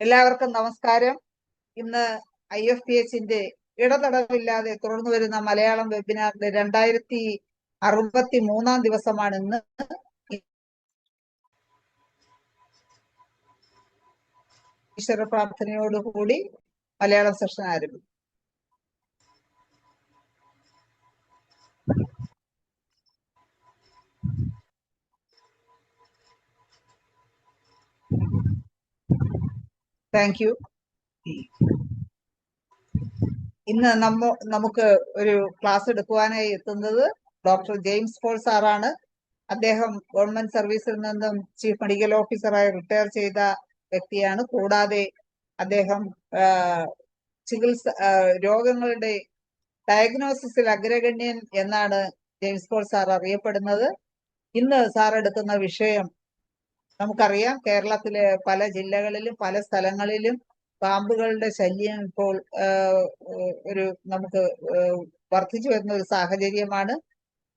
എല്ലാവർക്കും നമസ്കാരം. ഇന്ന് IFPHന്റെ ഇടതടവില്ലാതെ തുടർന്നു വരുന്ന മലയാളം വെബിനാറിന്റെ 2063 ദിവസമാണ് ഇന്ന്. ഈശ്വര പ്രാർത്ഥനയോടുകൂടി മലയാളം സെഷൻ ആരംഭിക്കും. Thank you. ഇന്ന് നമുക്ക് ഒരു ക്ലാസ് എടുക്കുവാനായി എത്തുന്നത് ഡോക്ടർ ജെയിംസ് പോൾ സാറാണ്. അദ്ദേഹം ഗവൺമെന്റ് സർവീസിൽ നിന്നും ചീഫ് മെഡിക്കൽ ഓഫീസറായി റിട്ടയർ ചെയ്ത വ്യക്തിയാണ്. കൂടാതെ അദ്ദേഹം രോഗങ്ങളുടെ ഡയഗ്നോസിസിൽ അഗ്രഗണ്യൻ എന്നാണ് ജെയിംസ് പോൾ സാർ അറിയപ്പെടുന്നത്. ഇന്ന് സാർ എടുക്കുന്ന വിഷയം നമുക്കറിയാം, കേരളത്തിലെ പല ജില്ലകളിലും പല സ്ഥലങ്ങളിലും പാമ്പുകളുടെ ശല്യം ഇപ്പോൾ നമുക്ക് വർദ്ധിച്ചു വരുന്ന ഒരു സാഹചര്യമാണ്.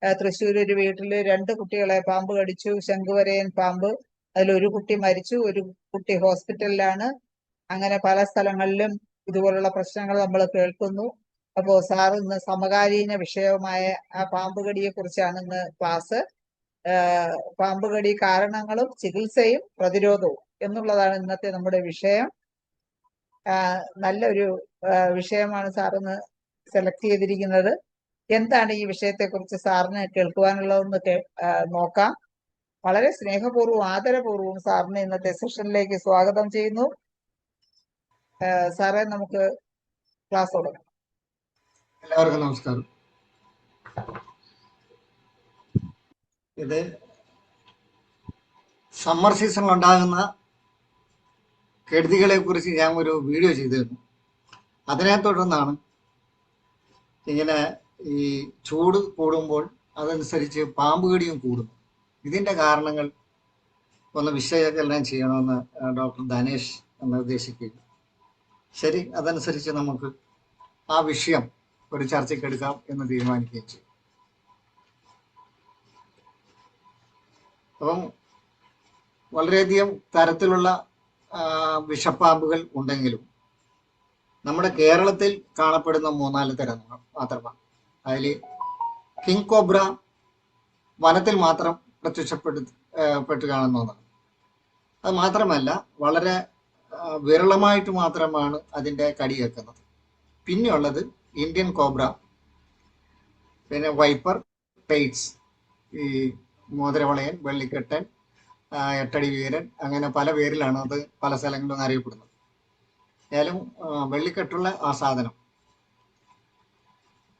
തൃശ്ശൂർ ഒരു വീട്ടില് 2 കുട്ടികളെ പാമ്പ് കടിച്ചു, ശംഖുവരയൻ പാമ്പ്. അതിലൊരു കുട്ടി മരിച്ചു, ഒരു കുട്ടി ഹോസ്പിറ്റലിലാണ്. അങ്ങനെ പല സ്ഥലങ്ങളിലും ഇതുപോലുള്ള പ്രശ്നങ്ങൾ നമ്മൾ കേൾക്കുന്നു. അപ്പോൾ സാർ ഇന്ന് സമകാലീന വിഷയവുമായ ആ പാമ്പുകടിയെ കുറിച്ചാണ് ഇന്ന് ക്ലാസ്. പാമ്പുകടി കാരണങ്ങളും ചികിത്സയും പ്രതിരോധവും എന്നുള്ളതാണ് ഇന്നത്തെ നമ്മുടെ വിഷയം. നല്ലൊരു വിഷയമാണ് സാറിന്ന് സെലക്ട് ചെയ്തിരിക്കുന്നത്. എന്താണ് ഈ വിഷയത്തെ കുറിച്ച് സാറിന് കേൾക്കുവാനുള്ളതെന്ന് നോക്കാം. വളരെ സ്നേഹപൂർവ്വം ആദരപൂർവ്വം സാറിന് ഇന്നത്തെ സെഷനിലേക്ക് സ്വാഗതം ചെയ്യുന്നു. സാറേ, നമുക്ക് ക്ലാസ് തുടങ്ങാം. എല്ലാവർക്കും നമസ്കാരം. ഇത് സമ്മർ സീസണിൽ ഉണ്ടാകുന്ന കെടുതികളെ കുറിച്ച് ഞാൻ ഒരു വീഡിയോ ചെയ്തിരുന്നു. അതിനെ തുടർന്നാണ് ഇങ്ങനെ ഈ ചൂട് കൂടുമ്പോൾ അതനുസരിച്ച് പാമ്പ് കടിയും കൂടുന്നു. ഇതിൻ്റെ കാരണങ്ങൾ ഒന്ന് വിശകലനം ചെയ്യണമെന്ന് ഡോക്ടർ ധനേഷ് നിർദ്ദേശിക്കുകയും, ശരി, അതനുസരിച്ച് നമുക്ക് ആ വിഷയം ഒരു ചർച്ചയ്ക്കെടുക്കാം എന്ന് തീരുമാനിക്കുകയും ചെയ്യും. അപ്പം വളരെയധികം തരത്തിലുള്ള വിഷപ്പാമ്പുകൾ ഉണ്ടെങ്കിലും നമ്മുടെ കേരളത്തിൽ കാണപ്പെടുന്ന 3-4 തരം മാത്രമാണ്. അതിൽ കിങ് കോബ്ര വനത്തിൽ മാത്രം പ്രത്യക്ഷപ്പെട്ട് കാണുന്ന ഒന്നാണ്. അത് മാത്രമല്ല, വളരെ വിരളമായിട്ട് മാത്രമാണ് അതിൻ്റെ കടിയേക്കുന്നത്. പിന്നെയുള്ളത് ഇന്ത്യൻ കോബ്ര, പിന്നെ വൈപ്പർ, പെയ്റ്റ്സ്, ഈ മോതിരവളയൻ, വെള്ളിക്കെട്ടൻ, 8 അടി വീരൻ, അങ്ങനെ പല പേരിലാണ് അത് പല സ്ഥലങ്ങളിലും അറിയപ്പെടുന്നത്. ഏതായാലും വെള്ളിക്കെട്ടുള്ള ആ സാധനം.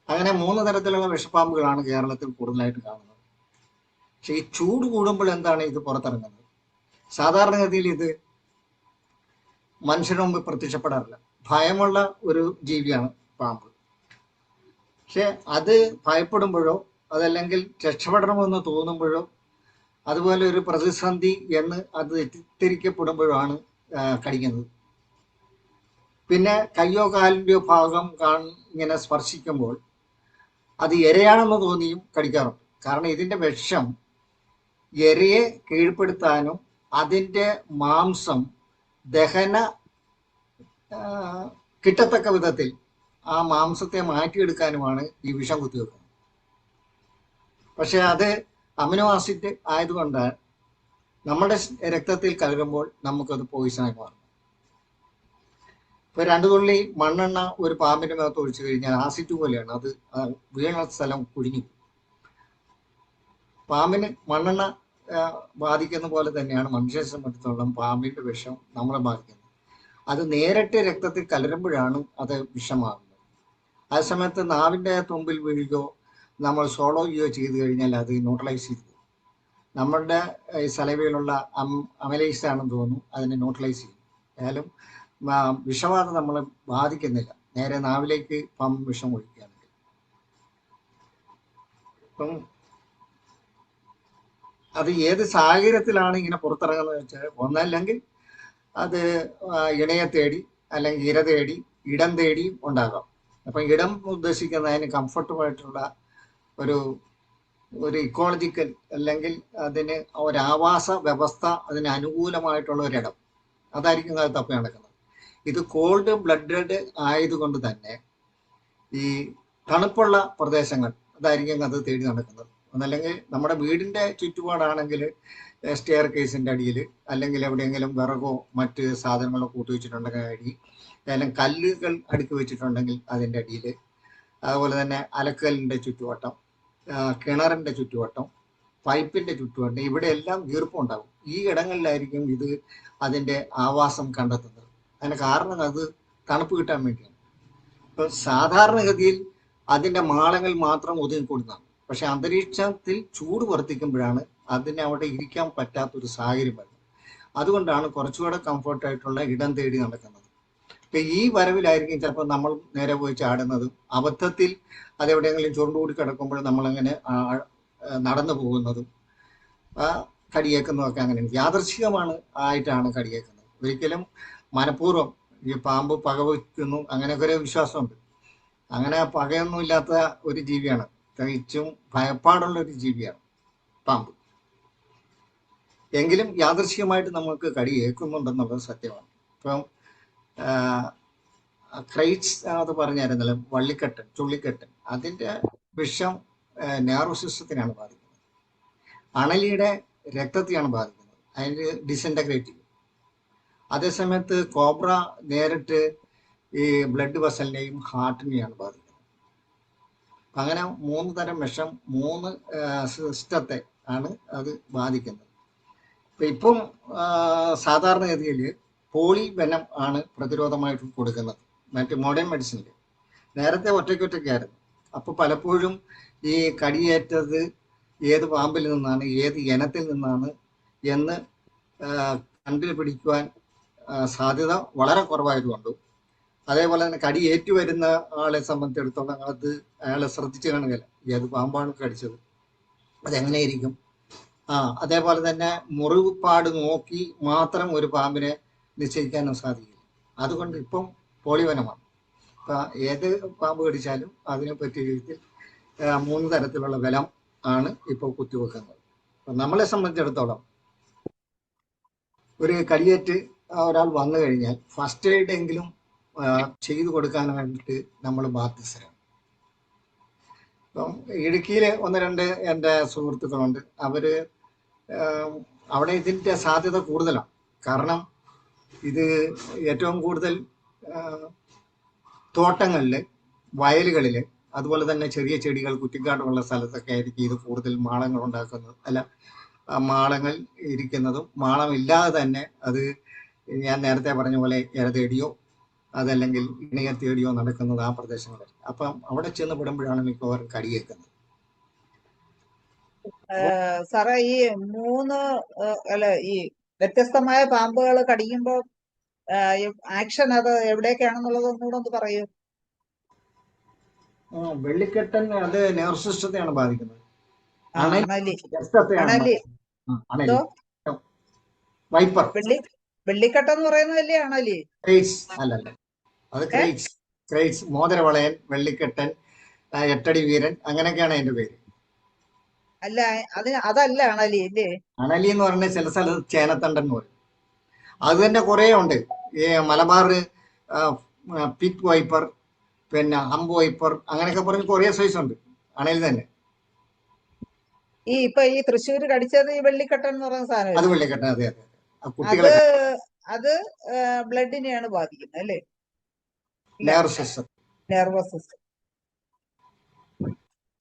അങ്ങനെ 3 തരത്തിലുള്ള വിഷപ്പാമ്പുകളാണ് കേരളത്തിൽ കൂടുതലായിട്ട് കാണുന്നത്. പക്ഷെ ഈ ചൂട് കൂടുമ്പോൾ എന്താണ് ഇത് പുറത്തിറങ്ങുന്നത്? സാധാരണഗതിയിൽ ഇത് മനുഷ്യന് മുമ്പ് പ്രത്യക്ഷപ്പെടാറില്ല. ഭയമുള്ള ഒരു ജീവിയാണ് പാമ്പ്. പക്ഷെ അത് ഭയപ്പെടുമ്പോഴോ അതല്ലെങ്കിൽ രക്ഷപ്പെടണമെന്ന് തോന്നുമ്പോഴോ അതുപോലെ ഒരു പ്രതിസന്ധി എന്ന് അത് തെറ്റിദ്ധരിക്കപ്പെടുമ്പോഴോ ആണ് കടിക്കുന്നത്. പിന്നെ കയ്യോ കാലിൻ്റെയോ ഭാഗം ഇങ്ങനെ സ്പർശിക്കുമ്പോൾ അത് ഇരയാണെന്ന് തോന്നിയും കടിക്കാറുണ്ട്. കാരണം ഇതിൻ്റെ വിഷം ഇരയെ കീഴ്പ്പെടുത്താനും അതിൻ്റെ മാംസം ദഹന കിട്ടത്തക്ക വിധത്തിൽ ആ മാംസത്തെ മാറ്റിയെടുക്കാനുമാണ് ഈ വിഷം കുത്തിവെക്കുന്നത്. പക്ഷെ അത് അമിനോ ആസിഡ് ആയതുകൊണ്ട് നമ്മുടെ രക്തത്തിൽ കലരുമ്പോൾ നമുക്കത് പോയിസണായി മാറും. ഇപ്പൊ 2 തുള്ളി മണ്ണെണ്ണ ഒരു പാമ്പിന്റെ മേത്ത് ഒഴിച്ചു കഴിഞ്ഞാൽ ആസിഡ് പോലെയാണ്, അത് വീണ സ്ഥലം കുഴിഞ്ഞു. പാമ്പിന് മണ്ണെണ്ണ ബാധിക്കുന്ന പോലെ തന്നെയാണ് മനുഷ്യനെ സംബന്ധിച്ചിടത്തോളം പാമ്പിന്റെ വിഷം നമ്മളെ ബാധിക്കുന്നത്. അത് നേരിട്ട് രക്തത്തിൽ കലരുമ്പോഴാണ് അത് വിഷമാകുന്നത്. അതേസമയത്ത് നാവിൻ്റെ തുമ്പിൽ വീഴുകയോ നമ്മൾ സ്വോളോയോ ചെയ്തു കഴിഞ്ഞാൽ അത് ന്യൂട്രലൈസ് ചെയ്തു. നമ്മളുടെ സലവയിലുള്ള അമലൈസ് ആണെന്ന് തോന്നുന്നു, അതിനെ ന്യൂട്രലൈസ് ചെയ്യും. ഏതായാലും വിഷബാധ നമ്മളെ ബാധിക്കുന്നില്ല, നേരെ നാവിലേക്ക് വിഷം ഒഴിക്കുകയാണെങ്കിൽ. അപ്പം അത് ഏത് സാഹചര്യത്തിലാണ് ഇങ്ങനെ പുറത്തിറങ്ങുന്നത് വെച്ചാൽ, ഒന്നല്ലെങ്കിൽ അത് ഇണയെ തേടി അല്ലെങ്കിൽ ഇര തേടി ഇടം തേടിയും ഉണ്ടാകാം. അപ്പം ഇടം ഉദ്ദേശിക്കുന്നതിന് കംഫർട്ടബിളായിട്ടുള്ള ഒരു ഇക്കോളജിക്കൽ അല്ലെങ്കിൽ അതിന് ഒരു ആവാസ വ്യവസ്ഥ, അതിന് അനുകൂലമായിട്ടുള്ള ഒരിടം, അതായിരിക്കും അത് തപ്പി നടക്കുന്നത്. ഇത് കോൾഡ് ബ്ലഡഡ് ആയതുകൊണ്ട് തന്നെ ഈ തണുപ്പുള്ള പ്രദേശങ്ങൾ അതായിരിക്കും അത് തേടി നടക്കുന്നത്. ഒന്നല്ലെങ്കിൽ നമ്മുടെ വീടിന്റെ ചുറ്റുപാടാണെങ്കിൽ സ്റ്റെയർ കേസിന്റെ അടിയിൽ, അല്ലെങ്കിൽ എവിടെയെങ്കിലും വിറകോ മറ്റ് സാധനങ്ങളോ കൂട്ടി വെച്ചിട്ടുണ്ടെങ്കിൽ അടി, അല്ലെങ്കിൽ കല്ലുകൾ അടുക്കി വെച്ചിട്ടുണ്ടെങ്കിൽ അതിന്റെ അടിയിൽ, അതുപോലെ തന്നെ അലക്കലിന്റെ ചുറ്റുവട്ടം, കിണറിന്റെ ചുറ്റുവട്ടം, പൈപ്പിന്റെ ചുറ്റുവട്ടം, ഇവിടെ എല്ലാം ഈർപ്പം ഉണ്ടാകും. ഈ ഇടങ്ങളിലായിരിക്കും ഇത് അതിന്റെ ആവാസം കണ്ടെത്തുന്നത്. അതിന് കാരണം അത് തണുപ്പ് കിട്ടാൻ വേണ്ടിയാണ്. ഇപ്പൊ സാധാരണഗതിയിൽ അതിന്റെ മാളങ്ങൾ മാത്രം ഒതുങ്ങിക്കൊടുന്നതാണ്. പക്ഷെ അന്തരീക്ഷത്തിൽ ചൂട് വർദ്ധിക്കുമ്പോഴാണ് അതിനെ അവിടെ ഇരിക്കാൻ പറ്റാത്തൊരു സാഹചര്യം വരുന്നത്. അതുകൊണ്ടാണ് കുറച്ചുകൂടെ കംഫർട്ടായിട്ടുള്ള ഇടം തേടി നടക്കുന്നത്. ഇപ്പൊ ഈ വരവിലായിരിക്കും ചിലപ്പോൾ നമ്മൾ നേരെ പോയി ചാടുന്നതും, അബദ്ധത്തിൽ അതെവിടെയെങ്കിലും ചുരുണ്ടുകൂടി കിടക്കുമ്പോൾ നമ്മളങ്ങനെ നടന്നു പോകുന്നതും, കടിയേക്കുന്നതൊക്കെ അങ്ങനെയാണ്. യാദർച്ഛികമാണ് ആയിട്ടാണ് കടിയേക്കുന്നത്. ഒരിക്കലും മനഃപൂർവ്വം ഈ പാമ്പ് പകവയ്ക്കുന്നു അങ്ങനെയൊക്കെ ഒരു വിശ്വാസമുണ്ട്. അങ്ങനെ പകയൊന്നും ഇല്ലാത്ത ഒരു ജീവിയാണ്, തികച്ചും ഭയപ്പാടുള്ള ഒരു ജീവിയാണ് പാമ്പ്. എങ്കിലും യാദൃശ്ചികമായിട്ട് നമുക്ക് കടി ഏൽക്കുന്നുണ്ടെന്നുള്ളത് സത്യമാണ്. ഇപ്പം ക്രൈറ്റ്സ് അത് പറഞ്ഞായിരുന്നല്ലോ, വള്ളിക്കെട്ടൻ, ചുള്ളിക്കെട്ടൻ, അതിന്റെ വിഷം നെർവ് സിസ്റ്റത്തിനാണ് ബാധിക്കുന്നത്. അണലിയുടെ രക്തത്തെയാണ് ബാധിക്കുന്നത്, അതിന് ഡിസിൻറ്റഗ്രേറ്റ് ചെയ്യും. അതേസമയത്ത് കോബ്ര നേരിട്ട് ഈ ബ്ലഡ് വെസലിനെയും ഹാർട്ടിനെയാണ് ബാധിക്കുന്നത്. അങ്ങനെ 3 തരം വിഷം 3 സിസ്റ്റത്തെ ആണ് അത് ബാധിക്കുന്നത്. ഇപ്പം സാധാരണഗതിയിൽ പോളി വെനം ആണ് പ്രതിരോധമായിട്ട് കൊടുക്കുന്നത് മറ്റ് മോഡേൺ മെഡിസിനിൽ. നേരത്തെ ഒറ്റയ്ക്കൊറ്റയ്ക്കായിരുന്നു. അപ്പൊ പലപ്പോഴും ഈ കടിയേറ്റത് ഏത് പാമ്പിൽ നിന്നാണ്, ഏത് ഇനത്തിൽ നിന്നാണ് എന്ന് കണ്ടുപിടിക്കുവാൻ സാധ്യത വളരെ കുറവായതുകൊണ്ടും, അതേപോലെ തന്നെ കടി ഏറ്റുവരുന്ന ആളെ സംബന്ധിച്ചിടത്തോളം അത് അയാളെ ശ്രദ്ധിച്ചു കാണുകയില്ല, ഏത് പാമ്പാണ് കടിച്ചത്, അതെങ്ങനെയായിരിക്കും. അതേപോലെ തന്നെ മുറിവുപാട് നോക്കി മാത്രം ഒരു പാമ്പിനെ നിശ്ചയിക്കാനും സാധിക്കില്ല. അതുകൊണ്ട് ഇപ്പം പോളിവനമാണ്. ഏത് പാമ്പ് കടിച്ചാലും അതിനെ പറ്റിയ രീതിയിൽ 3 തരത്തിലുള്ള ബലം ആണ് ഇപ്പോൾ കുത്തിവെക്കുന്നത്. നമ്മളെ സംബന്ധിച്ചിടത്തോളം ഒരു കടിയേറ്റ് ഒരാൾ വന്നു കഴിഞ്ഞാൽ ഫസ്റ്റ് എയ്ഡ് എങ്കിലും ചെയ്തു കൊടുക്കാനായിട്ട് നമ്മൾ ബാധ്യസ്ഥരാണ്. ഇപ്പം ഇടുക്കിയിലെ 1-2 എൻ്റെ സുഹൃത്തുക്കളുണ്ട്. അവര് അവിടെ ഇതിൻ്റെ സാധ്യത കൂടുതലാണ്. കാരണം ഇത് ഏറ്റവും കൂടുതൽ തോട്ടങ്ങളിൽ, വയലുകളിൽ, അതുപോലെ തന്നെ ചെറിയ ചെടികൾ, കുറ്റിക്കാടുള്ള സ്ഥലത്തൊക്കെ ആയിരിക്കും ഇത് കൂടുതൽ മാളങ്ങൾ ഉണ്ടാക്കുന്നത്. അല്ല, മാളങ്ങൾ ഇരിക്കുന്നതും മാളമില്ലാതെ തന്നെ അത് ഞാൻ നേരത്തെ പറഞ്ഞ പോലെ ഇര തേടിയോ അതല്ലെങ്കിൽ ഇണയെ തേടിയോ നടക്കുന്നത് ആ പ്രദേശങ്ങളിൽ. അപ്പം അവിടെ ചെന്ന് പെടുമ്പോഴാണ് മിക്കവാറും കടിയേക്കുന്നത്. സാറേ, ഈ 3 ഈ വ്യത്യസ്തമായ പാമ്പുകൾ കടിക്കുമ്പോൾ ആക്ഷൻ അത് എവിടേക്കാണെന്നുള്ളത് ഒന്നുകൂടെ ഒന്ന് പറയൂ. വെള്ളിക്കെട്ടൻ അത് നെർവ് സിസ്റ്റത്തെയാണ് ബാധിക്കുന്നത്. വൈപ്പർ, വെള്ളിക്കെട്ടെന്ന് പറയുന്നതല്ലേ അണലി? അല്ലല്ല, അത് ക്രൈറ്റ്സ്, മോതിരവളയൻ, വെള്ളിക്കെട്ടൻ, 8 അടി വീരൻ, അങ്ങനെയൊക്കെയാണ് അതിന്റെ പേര്. അല്ല, അതല്ല അണലി അല്ലേ? അണലി എന്ന് പറഞ്ഞാൽ ചില സ്ഥലത്ത് ചേനത്തണ്ടൻ എന്ന് പറയും. അത് തന്നെ കുറെ ഉണ്ട്. ഈ മലബാർ പിറ്റ് വൈപ്പർ, പിന്നെ ഹംബ് വൈപ്പർ, അങ്ങനെയൊക്കെ പറഞ്ഞ് കുറെ സൈസ് ഉണ്ട് അണലി തന്നെ. ഇപ്പൊ ഈ തൃശ്ശൂര് കടിച്ചത് ഈ വെള്ളിക്കെട്ടൻ എന്ന് പറയുന്ന സാധനം, അത് വെള്ളിക്കെട്ടൻ. അതെ അതെ, അത് ബ്ലഡിനെയാണ് ബാധിക്കുന്നത് അല്ലേ? Nervous system.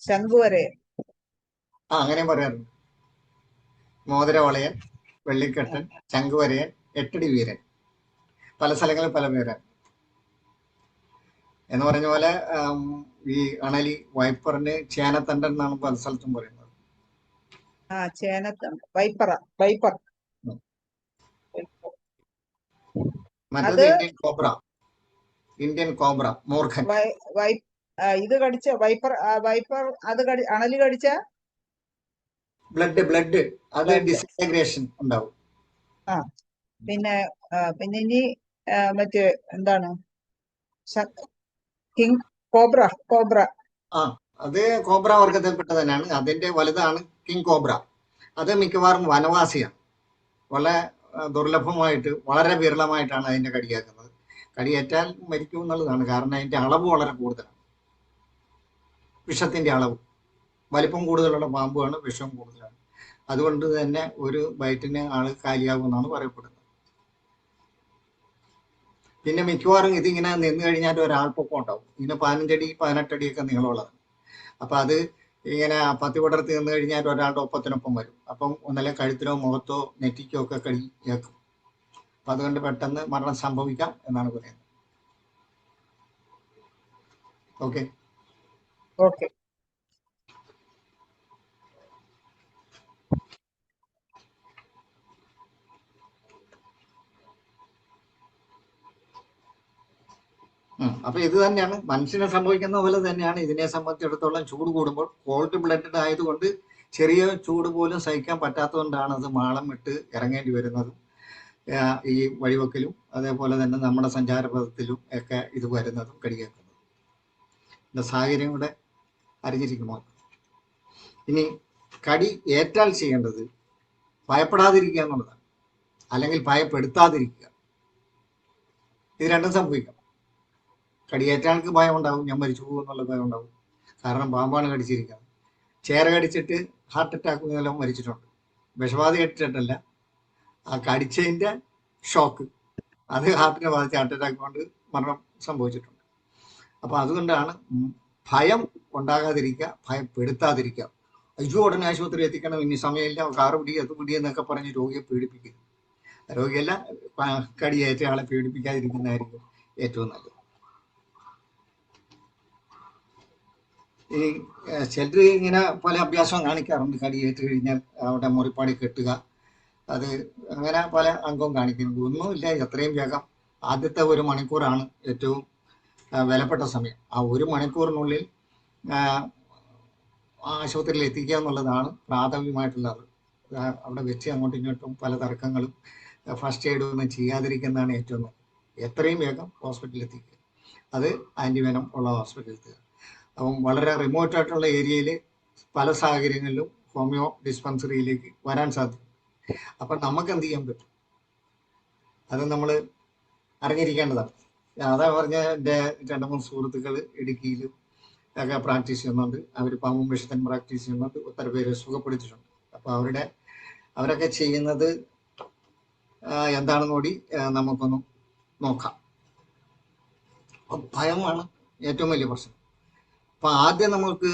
ശംഖുവരെ അങ്ങനെ പറയാറുണ്ട്. മോതിരവളയൻ, വെള്ളിക്കെട്ടൻ, ശംഖുവരയൻ, 8 അടി വീരൻ, പല സ്ഥലങ്ങളിൽ പല പേരാണ്. എന്ന് പറഞ്ഞ പോലെ ഈ അണലി വൈപ്പറിന് ചേനത്തണ്ടൻ എന്നാണ് പല സ്ഥലത്തും പറയുന്നത്. മറ്റത് ഇന്ത്യൻ കോബ്ര, മൂർഖൻ. ഇത് കടിച്ച വൈപ്പർ അത് അണലി കടിച്ച ബ്ലഡ് അത് ഡിസിൻറ്റഗ്രേഷൻ ഉണ്ടാവും. പിന്നെ ഇനി മറ്റേ എന്താണ്, കിങ് കോബ്ര. അത് കോബ്ര വർഗത്തിൽപ്പെട്ട തന്നെയാണ്. അതിന്റെ വലുതാണ് കിങ് കോബ്ര. അത് മിക്കവാറും വനവാസിയാണ്. വളരെ ദുർലഭമായിട്ട്, വളരെ വിരളമായിട്ടാണ് അതിന്റെ കടിയാക്കുന്നത്. കടിയേറ്റാൽ മരിക്കും എന്നുള്ളതാണ്. കാരണം അതിന്റെ അളവ് വളരെ കൂടുതലാണ്. വിഷത്തിന്റെ അളവ് വലിപ്പം കൂടുതലുള്ള പാമ്പുമാണ്, വിഷം കൂടുതലാണ്. അതുകൊണ്ട് തന്നെ ഒരു ബൈറ്റിന് ആള് കാലിയാകുമെന്നാണ് പറയപ്പെടുന്നത്. പിന്നെ മിക്കവാറും ഇതിങ്ങനെ നിന്ന് കഴിഞ്ഞാൽ ഒരാൾപ്പൊക്കം ഉണ്ടാവും. ഇതിന് 15 അടി 18 അടിയൊക്കെ നീളമുള്ളതാണ്. അപ്പൊ അത് ഇങ്ങനെ പത്തി പടർത്തി നിന്ന് കഴിഞ്ഞാൽ ഒരാളുടെ ഒപ്പത്തിനൊപ്പം വരും. അപ്പം ഒന്നല്ലേ കഴുത്തിലോ മുഖത്തോ നെറ്റിക്കോ ഒക്കെ ഏക്കും. അപ്പൊ അതുകൊണ്ട് പെട്ടെന്ന് മരണം സംഭവിക്കാം എന്നാണ് പറയുന്നത്. ഓക്കെ. ഓക്കെ. അപ്പൊ ഇത് തന്നെയാണ് മനുഷ്യനെ സംഭവിക്കുന്ന പോലെ തന്നെയാണ് ഇതിനെ സംബന്ധിച്ചിടത്തോളം. ചൂട് കൂടുമ്പോൾ കോൾഡ് ബ്ലഡഡ് ആയതുകൊണ്ട് ചെറിയ ചൂട് പോലും സഹിക്കാൻ പറ്റാത്തതുകൊണ്ടാണ് അത് മാളം വിട്ട് ഇറങ്ങേണ്ടി വരുന്നതും ഈ വഴിവെക്കലും അതേപോലെ തന്നെ നമ്മുടെ സഞ്ചാരപഥത്തിലും ഒക്കെ ഇത് വരുന്നതും കടിയേക്കുന്നതും. ഇതിന്റെ സാഹചര്യം കൂടെ അറിഞ്ഞിരിക്കുമോ? ഇനി കടി ഏറ്റാൽ ചെയ്യേണ്ടത് ഭയപ്പെടാതിരിക്കുക എന്നുള്ളതാണ്, അല്ലെങ്കിൽ ഭയപ്പെടുത്താതിരിക്കുക. ഇത് രണ്ടും സംഭവിക്കാം. കടിയേറ്റാൾക്ക് ഭയം ഉണ്ടാവും, ഞാൻ മരിച്ചു പോകും എന്നുള്ള ഭയം ഉണ്ടാവും. കാരണം പാമ്പാണ് കടിച്ചിരിക്കുന്നത്. ചേര കടിച്ചിട്ട് ഹാർട്ട് അറ്റാക്ക് മൂലം മരിച്ചിട്ടുണ്ട്. വിഷബാധ കടിച്ചിട്ടല്ല, ആ കടിച്ചതിന്റെ ഷോക്ക് അത് ഹാർട്ടിനെ ബാധിച്ച് ഹാർട്ട് അറ്റാക്ക് കൊണ്ട് മരണം സംഭവിച്ചിട്ടുണ്ട്. അപ്പൊ അതുകൊണ്ടാണ് ഭയം ഉണ്ടാകാതിരിക്കുക, ഭയപ്പെടുത്താതിരിക്കുക. അയ്യോ ഉടനെ ആശുപത്രി എത്തിക്കണം, ഇനി സമയമില്ല, കാറ് പിടി അത് പിടി എന്നൊക്കെ പറഞ്ഞ് രോഗിയെ പീഡിപ്പിക്കുക. രോഗിയല്ല, കടിയേറ്റ ആളെ പീഡിപ്പിക്കാതിരിക്കുന്നതായിരിക്കും ഏറ്റവും നല്ലത്. ഈ ചിലർ ഇങ്ങനെ പല അഭ്യാസവും കാണിക്കാറുണ്ട്. കടിയേറ്റ് കഴിഞ്ഞാൽ അവിടെ മുറിപ്പാടി കെട്ടുക, അത് അങ്ങനെ പല അംഗവും കാണിക്കുന്നത്. ഒന്നുമില്ല, എത്രയും വേഗം ആദ്യത്തെ 1 മണിക്കൂറാണ് ഏറ്റവും വിലപ്പെട്ട സമയം. ആ 1 മണിക്കൂറിനുള്ളിൽ ആശുപത്രിയിൽ എത്തിക്കുക എന്നുള്ളതാണ് പ്രാഥമികമായിട്ടുള്ളത്. അവിടെ വെച്ച് അങ്ങോട്ടും ഇങ്ങോട്ടും പല തർക്കങ്ങളും ഫസ്റ്റ് എയ്ഡ് ഒന്നും ചെയ്യാതിരിക്കുന്നതാണ് ഏറ്റവും നല്ലത്. എത്രയും വേഗം ഹോസ്പിറ്റലിൽ എത്തിക്കുക, അത് ആന്റിവെനം ഉള്ള ഹോസ്പിറ്റലിൽ എത്തുക. അപ്പം വളരെ റിമോട്ട് ആയിട്ടുള്ള ഏരിയയിൽ പല സാഹചര്യങ്ങളിലും ഹോമിയോ ഡിസ്പെൻസറിയിലേക്ക് വരാൻ സാധിക്കും. അപ്പം നമുക്ക് എന്ത് ചെയ്യാൻ പറ്റും, അത് നമ്മൾ അറിഞ്ഞിരിക്കേണ്ടതാണ്. അതാ പറഞ്ഞ എൻ്റെ 2-3 സുഹൃത്തുക്കൾ ഇടുക്കിയിലും ഒക്കെ പ്രാക്ടീസ് ചെയ്യുന്നുണ്ട്. അവർ പാമ്പും വിഷത്തിനും പ്രാക്ടീസ് ചെയ്യുന്നുണ്ട്. ഒത്തിരി പേര് സുഖപ്പെടുത്തിയിട്ടുണ്ട്. അപ്പൊ അവരൊക്കെ ചെയ്യുന്നത് എന്താണെന്ന് കൂടി നമുക്കൊന്ന് നോക്കാം. ഭയമാണ് ഏറ്റവും വലിയ പ്രശ്നം. അപ്പൊ ആദ്യം നമുക്ക്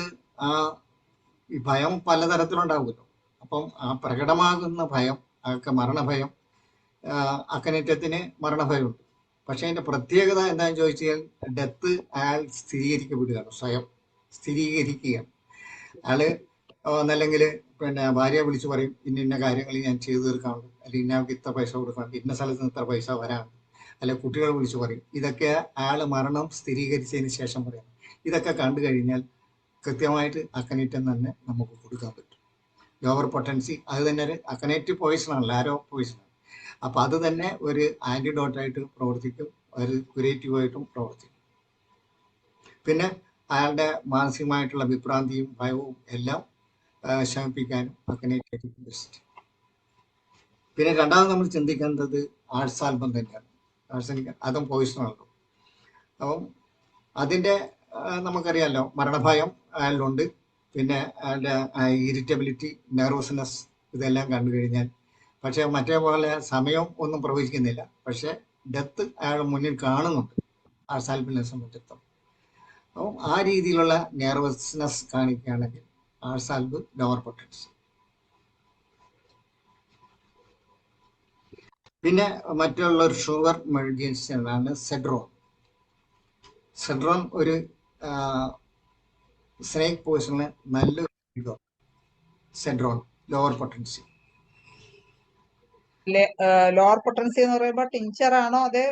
ഈ ഭയം പലതരത്തിലുണ്ടാകുമല്ലോ. അപ്പം ആ പ്രകടമാകുന്ന ഭയം, അതൊക്കെ മരണഭയം. അക്കനേറ്റത്തിന് മരണഭയമുണ്ട്. പക്ഷെ അതിന്റെ പ്രത്യേകത എന്താണെന്ന് ചോദിച്ചാൽ ഡെത്ത് അയാൾ സ്ഥിരീകരിക്കപ്പെടുകയാണ്, സ്വയം സ്ഥിരീകരിക്കുകയാണ്. അയാള് ഒന്നല്ലെങ്കിൽ പിന്നെ ഭാര്യയെ വിളിച്ചു പറയും, ഇന്ന കാര്യങ്ങൾ ഞാൻ ചെയ്തു തീർക്കാനുണ്ട്, അല്ലെങ്കിൽ ഇന്നയാൾക്ക് ഇത്ര പൈസ കൊടുക്കാനുണ്ട്, ഇന്ന സ്ഥലത്ത് നിന്ന് ഇത്ര പൈസ വരാനുണ്ട്, അല്ലെ കുട്ടികളെ വിളിച്ചു പറയും. ഇതൊക്കെ അയാൾ മരണം സ്ഥിരീകരിച്ചതിന് ശേഷം പറയാം. ഇതൊക്കെ കണ്ടു കഴിഞ്ഞാൽ കൃത്യമായിട്ട് അക്കനേറ്റം തന്നെ നമുക്ക് കൊടുക്കാൻ പറ്റും. ലോവർ പൊട്ടൻസി അത് തന്നെ ഒരു അക്കനേറ്റ് പോയിസൺ ആണല്ലോ, ആരോ പോയിസൺ. അപ്പൊ അത് തന്നെ ഒരു ആന്റിഡോട്ടായിട്ട് പ്രവർത്തിക്കും, ഒരു ക്യൂരേറ്റീവായിട്ടും പ്രവർത്തിക്കും. പിന്നെ അയാളുടെ മാനസികമായിട്ടുള്ള വിഭ്രാന്തിയും ഭയവും എല്ലാം ശമിപ്പിക്കാനും അക്കനേറ്റ് ബെസ്റ്റ്. പിന്നെ രണ്ടാമത് നമ്മൾ ചിന്തിക്കേണ്ടത് ആഴ്സാൽബം തന്നെയാണ്. ആഴ്സനിക് അതും പോയിസണാണല്ലോ. അപ്പം അതിന്റെ നമുക്കറിയാമല്ലോ, മരണഭയം അയാളിലുണ്ട്. പിന്നെ അയാളുടെ ഇറിറ്റബിലിറ്റി, നെർവസ്നെസ്, ഇതെല്ലാം കണ്ടു കഴിഞ്ഞാൽ, പക്ഷെ മറ്റേ പോലെ സമയം ഒന്നും പ്രവചിക്കുന്നില്ല, പക്ഷെ ഡെത്ത് അയാൾ മുന്നിൽ കാണുന്നുണ്ട് ആഴ്സാൽബിനെ സംബന്ധിച്ചിടത്തോളം. അപ്പം ആ രീതിയിലുള്ള നെർവസ്നെസ് കാണിക്കുകയാണെങ്കിൽ ആഴ്സാൽബ് ലോവർ പൊട്ടൻസി. പിന്നെ മറ്റുള്ള ഒരു ഷുഗർ മെഡിസിൻ ആണ് സെഡ്രോൺ. സെഡ്രോൺ ഒരു സ്നേക്ക് പോയിസണിന് നല്ല സെഡ്രോൺ ലോവർ പൊട്ടൻസി. ലോവർ പൊട്ടൻസി എന്ന് പറയുമ്പോൾ ടിഞ്ചർ ആണോ അതെ?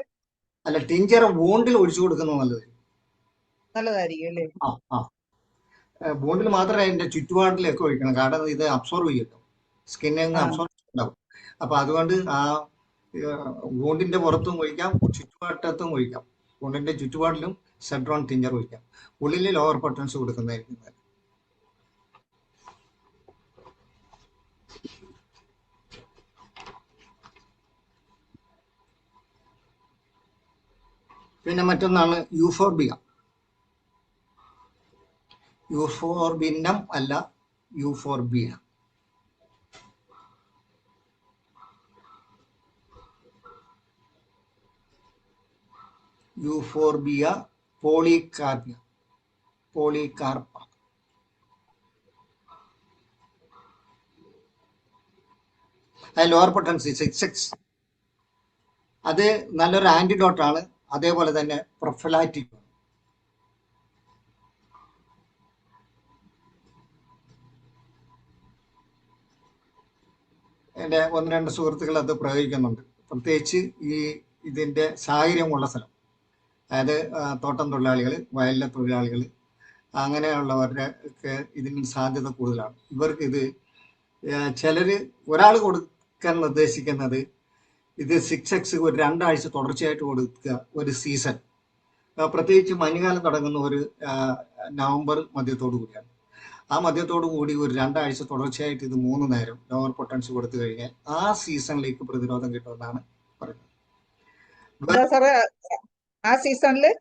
അല്ല, ടിഞ്ചർ വോണ്ടിൽ ഒഴിച്ചു കൊടുക്കുന്നത് നല്ലതായിരിക്കും അല്ലേ? വോണ്ടിൽ മാത്രമേ അതിന്റെ ചുറ്റുപാടിലൊക്കെ ഒഴിക്കണം. കാരണം ഇത് അബ്സോർവ് ചെയ്യട്ടോ, സ്കിന്നിൽ നിന്ന് അബ്സോർവ് ഉണ്ടാവും. അപ്പൊ അതുകൊണ്ട് ആ വോണ്ടിന്റെ പുറത്തും ഒഴിക്കാം, ചുറ്റുപാട്ടത്തും ഒഴിക്കാം. വോണ്ടിന്റെ ചുറ്റുപാടിലും സെഡ്രോൺ ടിഞ്ചർ ഒഴിക്കാം. ഉള്ളിൽ ലോവർ പൊട്ടൻസി കൊടുക്കുന്നതായിരിക്കും. പിന്നെ മറ്റൊന്നാണ് യൂഫോർബിയ. യൂഫോർബിനം അല്ല, euphorbia. Euphorbia polycarpa. Lower potency 6x. അത് നല്ലൊരു ആന്റിഡോട്ടാണ്. അതേപോലെ തന്നെ പ്രൊഫിലാറ്റിക്. എൻ്റെ 1-2 സുഹൃത്തുക്കൾ അത് പ്രയോഗിക്കുന്നുണ്ട്. പ്രത്യേകിച്ച് ഇതിൻ്റെ സാഹചര്യമുള്ള സ്ഥലം, അതായത് തോട്ടം തൊഴിലാളികൾ, വയലിലെ തൊഴിലാളികൾ, അങ്ങനെയുള്ളവരുടെ ഒക്കെ ഇതിന് സാധ്യത കൂടുതലാണ്. ഇവർക്ക് ഇത് ഒരാൾ കൊടുക്കാൻ നിർദ്ദേശിക്കുന്നത് ഇത് 6x ഒരു 2 ആഴ്ച തുടർച്ചയായിട്ട് കൊടുക്കുക, ഒരു സീസൺ. പ്രത്യേകിച്ച് മഞ്ഞുകാലം തുടങ്ങുന്ന ഒരു നവംബർ മധ്യത്തോടു കൂടിയാണ്. ആ മധ്യത്തോടു കൂടി ഒരു 2 ആഴ്ച തുടർച്ചയായിട്ട് ഇത് 3 നേരം ലോവർ പൊട്ടൻസി കൊടുത്തു കഴിഞ്ഞാൽ ആ സീസണിലേക്ക് പ്രതിരോധം കിട്ടുമെന്നാണ് പറയുന്നത്. ആ സീസണില്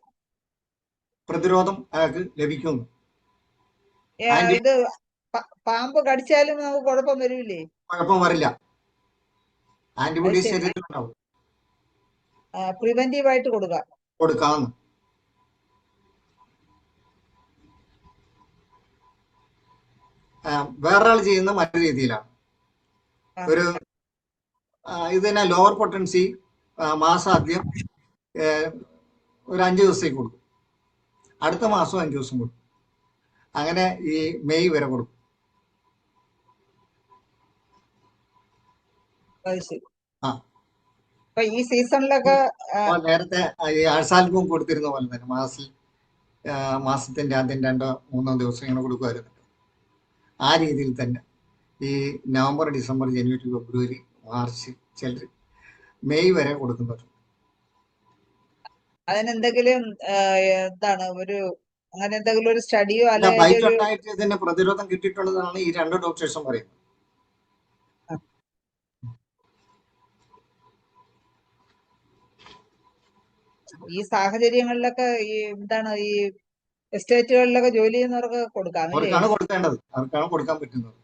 പ്രതിരോധം അയാൾക്ക് ലഭിക്കുന്നു. ഇത് പാമ്പ് കടിച്ചാലും നമുക്ക് കുഴപ്പം വരില്ലേ? കുഴപ്പം വരില്ല. ആന്റിബോഡി ശരീരത്തിലുണ്ടാവും. പ്രിവെന്റീവ് ആയിട്ട് കൊടുക്കാവുന്നു. വേറൊരാൾ ചെയ്യുന്ന മറ്റു രീതിയിലാണ്. ഇത് തന്നെ ലോവർ പൊട്ടൻസി മാസാദ്യം ഒരു 5 ദിവസത്തേക്ക് കൊടുക്കും, അടുത്ത മാസം 5 ദിവസം കൊടുക്കും, അങ്ങനെ ഈ മെയ് വരെ കൊടുക്കും. ഈ സീസണിലൊക്കെ നേരത്തെ ഈ ആഴ്സാൽബും കൊടുത്തിരുന്ന പോലെ തന്നെ മാസത്തിന്റെ ആദ്യം 2-3 ദിവസം ഇങ്ങനെ കൊടുക്കുമായിരുന്നു. ആ രീതിയിൽ തന്നെ ഈ നവംബർ, ഡിസംബർ, ജനുവരി, ഫെബ്രുവരി, മാർച്ച്, ചിലർ മെയ് വരെ കൊടുക്കുന്നുണ്ട്. അതിനെന്തെങ്കിലും എന്താണ് അങ്ങനെ എന്തെങ്കിലും ഒരു സ്റ്റഡിയോ ബൈറ്റുണ്ടായിട്ട് ഇതിന്റെ പ്രതിരോധം കിട്ടിയിട്ടുള്ളതാണ് ഈ 2 ഡോക്ടേഴ്സും പറയുന്നത്. ഈ സാഹചര്യങ്ങളിലൊക്കെ ഈ എസ്റ്റേറ്റുകളിലൊക്കെ ജോലി ചെയ്യുന്നവർക്ക് അവർക്കാണ് കൊടുക്കേണ്ടത്, അവർക്കാണ് കൊടുക്കാൻ പറ്റുന്നത്.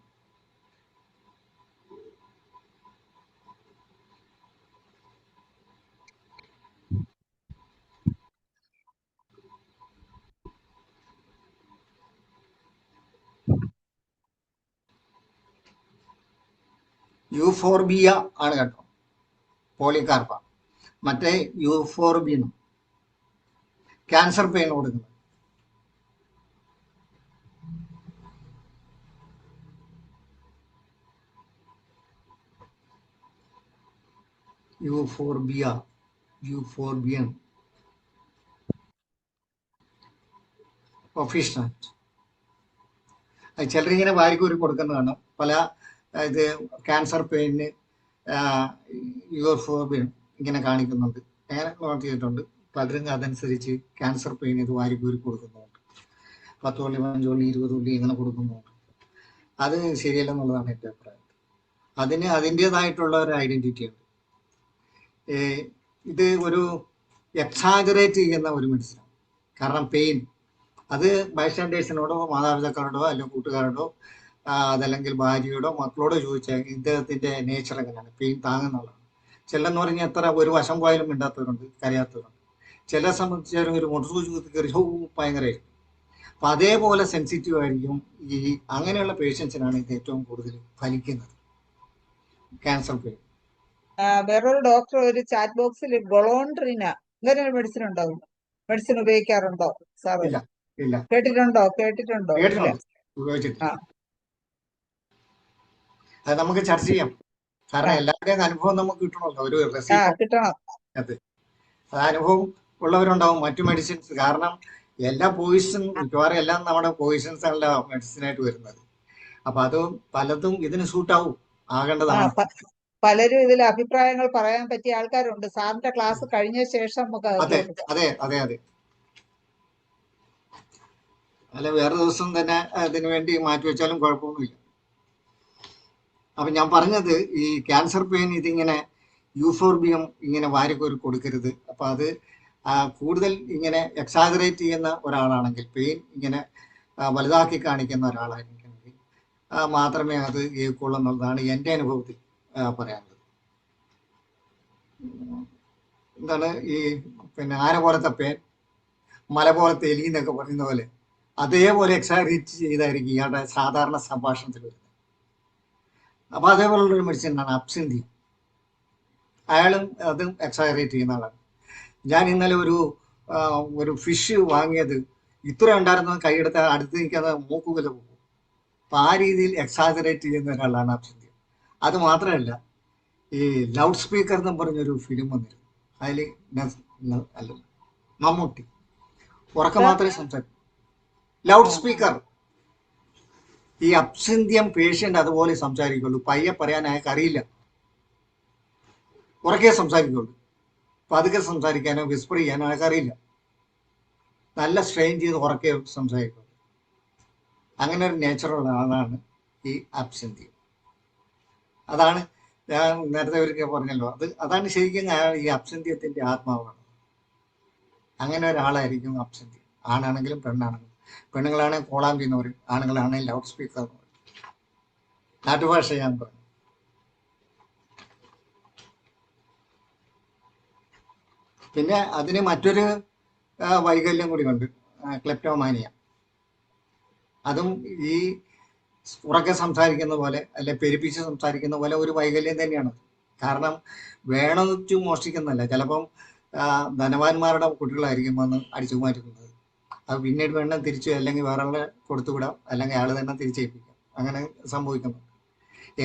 യൂഫോർബിയ ആണ് കേട്ടോ, പോളികാർപ്പ. മറ്റേ യൂഫോർബിയം ക്യാൻസർ പെയിൻ കൊടുക്കുന്നത്. യൂഫോർബിയം ഒഫീഷ്യനായിട്ട് ചിലരിങ്ങനെ വാരിക്കൂരി കൊടുക്കുന്നതാണ്. പല ഇത് ക്യാൻസർ പെയിന് യൂഫോർബിയം ഇങ്ങനെ കാണിക്കുന്നുണ്ട്. ഞാൻ നോട്ട് ചെയ്തിട്ടുണ്ട്. പലരും അതനുസരിച്ച് ക്യാൻസർ പെയിൻ ഇത് വാരിക്കൂരി കൊടുക്കുന്നുണ്ട്. 10 തുള്ളി, 15 തുള്ളി, 20 തുള്ളി ഇങ്ങനെ കൊടുക്കുന്നുണ്ട്. അത് ശരിയല്ലെന്നുള്ളതാണ് എൻ്റെ അഭിപ്രായം. അതിന് അതിൻ്റെതായിട്ടുള്ള ഒരു ഐഡന്റിറ്റി ഉണ്ട്. ഇത് ഒരു എക്സാജറേറ്റ് ചെയ്യുന്ന ഒരു മെഡിസിനാണ്. കാരണം പെയിൻ അത് ബൈസ്റ്റാൻഡേഴ്സിനോടോ മാതാപിതാക്കളോടോ അല്ലെങ്കിൽ കൂട്ടുകാരോടോ അതല്ലെങ്കിൽ ഭാര്യയോടോ മക്കളോടോ ചോദിച്ചാൽ ഇദ്ദേഹത്തിന്റെ നേച്ചർ എങ്ങനെയാണ്, പെയിൻ താങ്ങുന്നുള്ളതാണ്. ചിലെന്ന് പറഞ്ഞാൽ എത്ര ഒരു വശം പോയാലും മിണ്ടാത്തവരുണ്ട്, കരയാത്തവരുണ്ട്. ചില സംബന്ധിച്ചാലും ഒരു മുട്ടുസൂചി കുത്തി കയറി ഭയങ്കരമായിരിക്കും. അപ്പൊ അതേപോലെ സെൻസിറ്റീവ് ആയിരിക്കും ഈ അങ്ങനെയുള്ള പേഷ്യൻസിനാണ് ഇത് ഏറ്റവും കൂടുതൽ ഫലിക്കുന്നത്, ക്യാൻസർ പെയിൻ. വേറൊരു ഡോക്ടർ ഒരു ചാറ്റ് ബോക്സിൽ ഗൊളോൺട്രിന ഇങ്ങനെ ഒരു മെഡിസിൻ ഉണ്ടാവും, മെഡിസിൻ ഉപയോഗിക്കാറുണ്ടോ സാർ? ഇല്ല. കേട്ടിട്ടുണ്ടോ? ഉപയോഗിച്ചിട്ടില്ല. അത് നമുക്ക് ചർച്ച ചെയ്യാം. കാരണം എല്ലാവരുടെയും അനുഭവം നമുക്ക് കിട്ടണമല്ലോ, ഒരു കിട്ടണം. അതെ, അത് അനുഭവം ഉള്ളവരുണ്ടാവും മറ്റു മെഡിസിൻസ്. കാരണം എല്ലാ പോയിസൺ മിക്കവാറും എല്ലാം നമ്മുടെ പോയിസൺസ് അല്ല മെഡിസിനായിട്ട് വരുന്നത്. അപ്പൊ അത് പലതും ഇതിന് സൂട്ടാവും ആകേണ്ടതാണ്. പലരും ഇതിൽ അഭിപ്രായങ്ങൾ പറയാൻ പറ്റിയ ആൾക്കാരുണ്ട്. സാറിന്റെ ക്ലാസ് കഴിഞ്ഞ ശേഷം അതെ അല്ല, വേറെ ദിവസം തന്നെ അതിനു വേണ്ടി മാറ്റിവെച്ചാലും കുഴപ്പമൊന്നുമില്ല. അപ്പൊ ഞാൻ പറഞ്ഞത് ഈ ക്യാൻസർ പെയിൻ ഇതിങ്ങനെ യൂഫോർബിയം ഇങ്ങനെ വാരിക്കോരി കൊടുക്കരുത്. അപ്പൊ അത് കൂടുതൽ ഇങ്ങനെ എക്സാജറേറ്റ് ചെയ്യുന്ന ഒരാളാണെങ്കിൽ, പെയിൻ ഇങ്ങനെ വലുതാക്കി കാണിക്കുന്ന ഒരാളായിരിക്കും മാത്രമേ അത് ഏൽക്കുള്ളൂ എന്നുള്ളതാണ് എൻ്റെ അനുഭവത്തിൽ പറയാനുള്ളത്. എന്താണ് ഈ പിന്നെ ആന പോലത്തെ പേൻ, മല പോലത്തെ എലി എന്നൊക്കെ പറയുന്ന പോലെ അതേപോലെ എക്സാജറേറ്റ് ചെയ്തായിരിക്കും ഇയാളുടെ സാധാരണ സംഭാഷണത്തിൽ വരുന്നത്. അപ്പൊ അതേപോലുള്ളൊരു മനുഷ്യനാണ് അബ്സിന്തി. അയാളും അതും എക്സാജറേറ്റ് ചെയ്യുന്ന ആളാണ്. ഞാൻ ഇന്നലെ ഒരു ഫിഷ് വാങ്ങിയത് ഇത്ര ഉണ്ടായിരുന്നു, കൈയെടുത്ത അടുത്ത് നിൽക്കാതെ മൂക്കുകൊല പോകും. അപ്പൊ ആ രീതിയിൽ എക്സാജറേറ്റ് ചെയ്യുന്ന ഒരാളാണ് അബ്സിന്തി. അത് മാത്രമല്ല, ഈ ലൗഡ് സ്പീക്കർ എന്നും പറഞ്ഞൊരു ഫിലിം വന്നിരുന്നു. അതിൽ അല്ല മമ്മൂട്ടി ഉറക്കം മാത്രമേ സംസാരിക്കൂ. Loud speaker. ഈ അബ്സിന്ത്യം പേഷ്യന്റ് അതുപോലെ സംസാരിക്കുള്ളൂ. പയ്യെ പറയാൻ അയാൾക്ക് അറിയില്ല, ഉറക്കെ സംസാരിക്കുള്ളൂ. പതുക്കെ സംസാരിക്കാനോ വിസ്പർ ചെയ്യാനോ അയാൾക്ക് അറിയില്ല. നല്ല സ്ട്രെയിൻ ചെയ്ത് ഉറക്കെ സംസാരിക്കുള്ളൂ. അങ്ങനെ ഒരു നേച്ചറുള്ള ആളാണ് ഈ അബ്സിന്ത്യം. അതാണ് ഞാൻ നേരത്തെ ഒരിക്കൽ പറഞ്ഞല്ലോ, അതാണ് ശരിക്കും ഈ അബ്സിന്ത്യത്തിന്റെ ആത്മാവാണ്. അങ്ങനെ ഒരാളായിരിക്കും അബ്സിന്ത്യം. ആണാണെങ്കിലും പെണ്ണാണെങ്കിലും. പെണ്ണുങ്ങളാണെങ്കിൽ കോളാമ്പി എന്ന് പറയും, ആണുങ്ങളാണെങ്കിൽ ലൗഡ് സ്പീക്കർ എന്ന് പറയും. നാട്ടുഭാഷ ഞാൻ പറഞ്ഞു. പിന്നെ അതിന് മറ്റൊരു വൈകല്യം കൂടി ഉണ്ട്, ക്ലെപ്റ്റോമാനിയ. അതും ഈ ഉറക്കെ സംസാരിക്കുന്ന പോലെ അല്ലെ പെരുപ്പിച്ച് സംസാരിക്കുന്ന പോലെ ഒരു വൈകല്യം തന്നെയാണ്. കാരണം വേണമെന്ന് മോഷ്ടിക്കുന്നതല്ല, ചിലപ്പം ധനവാന്മാരുടെ കുട്ടികളായിരിക്കും വന്ന് അടിച്ചു മാറ്റുന്നത്. അത് പിന്നീട് വേണം തിരിച്ചു, അല്ലെങ്കിൽ വേറെ ആളെ കൊടുത്തുവിടാം, അല്ലെങ്കിൽ അയാൾ തന്നെ തിരിച്ചേൽപ്പിക്കാം. അങ്ങനെ സംഭവിക്കുന്നു.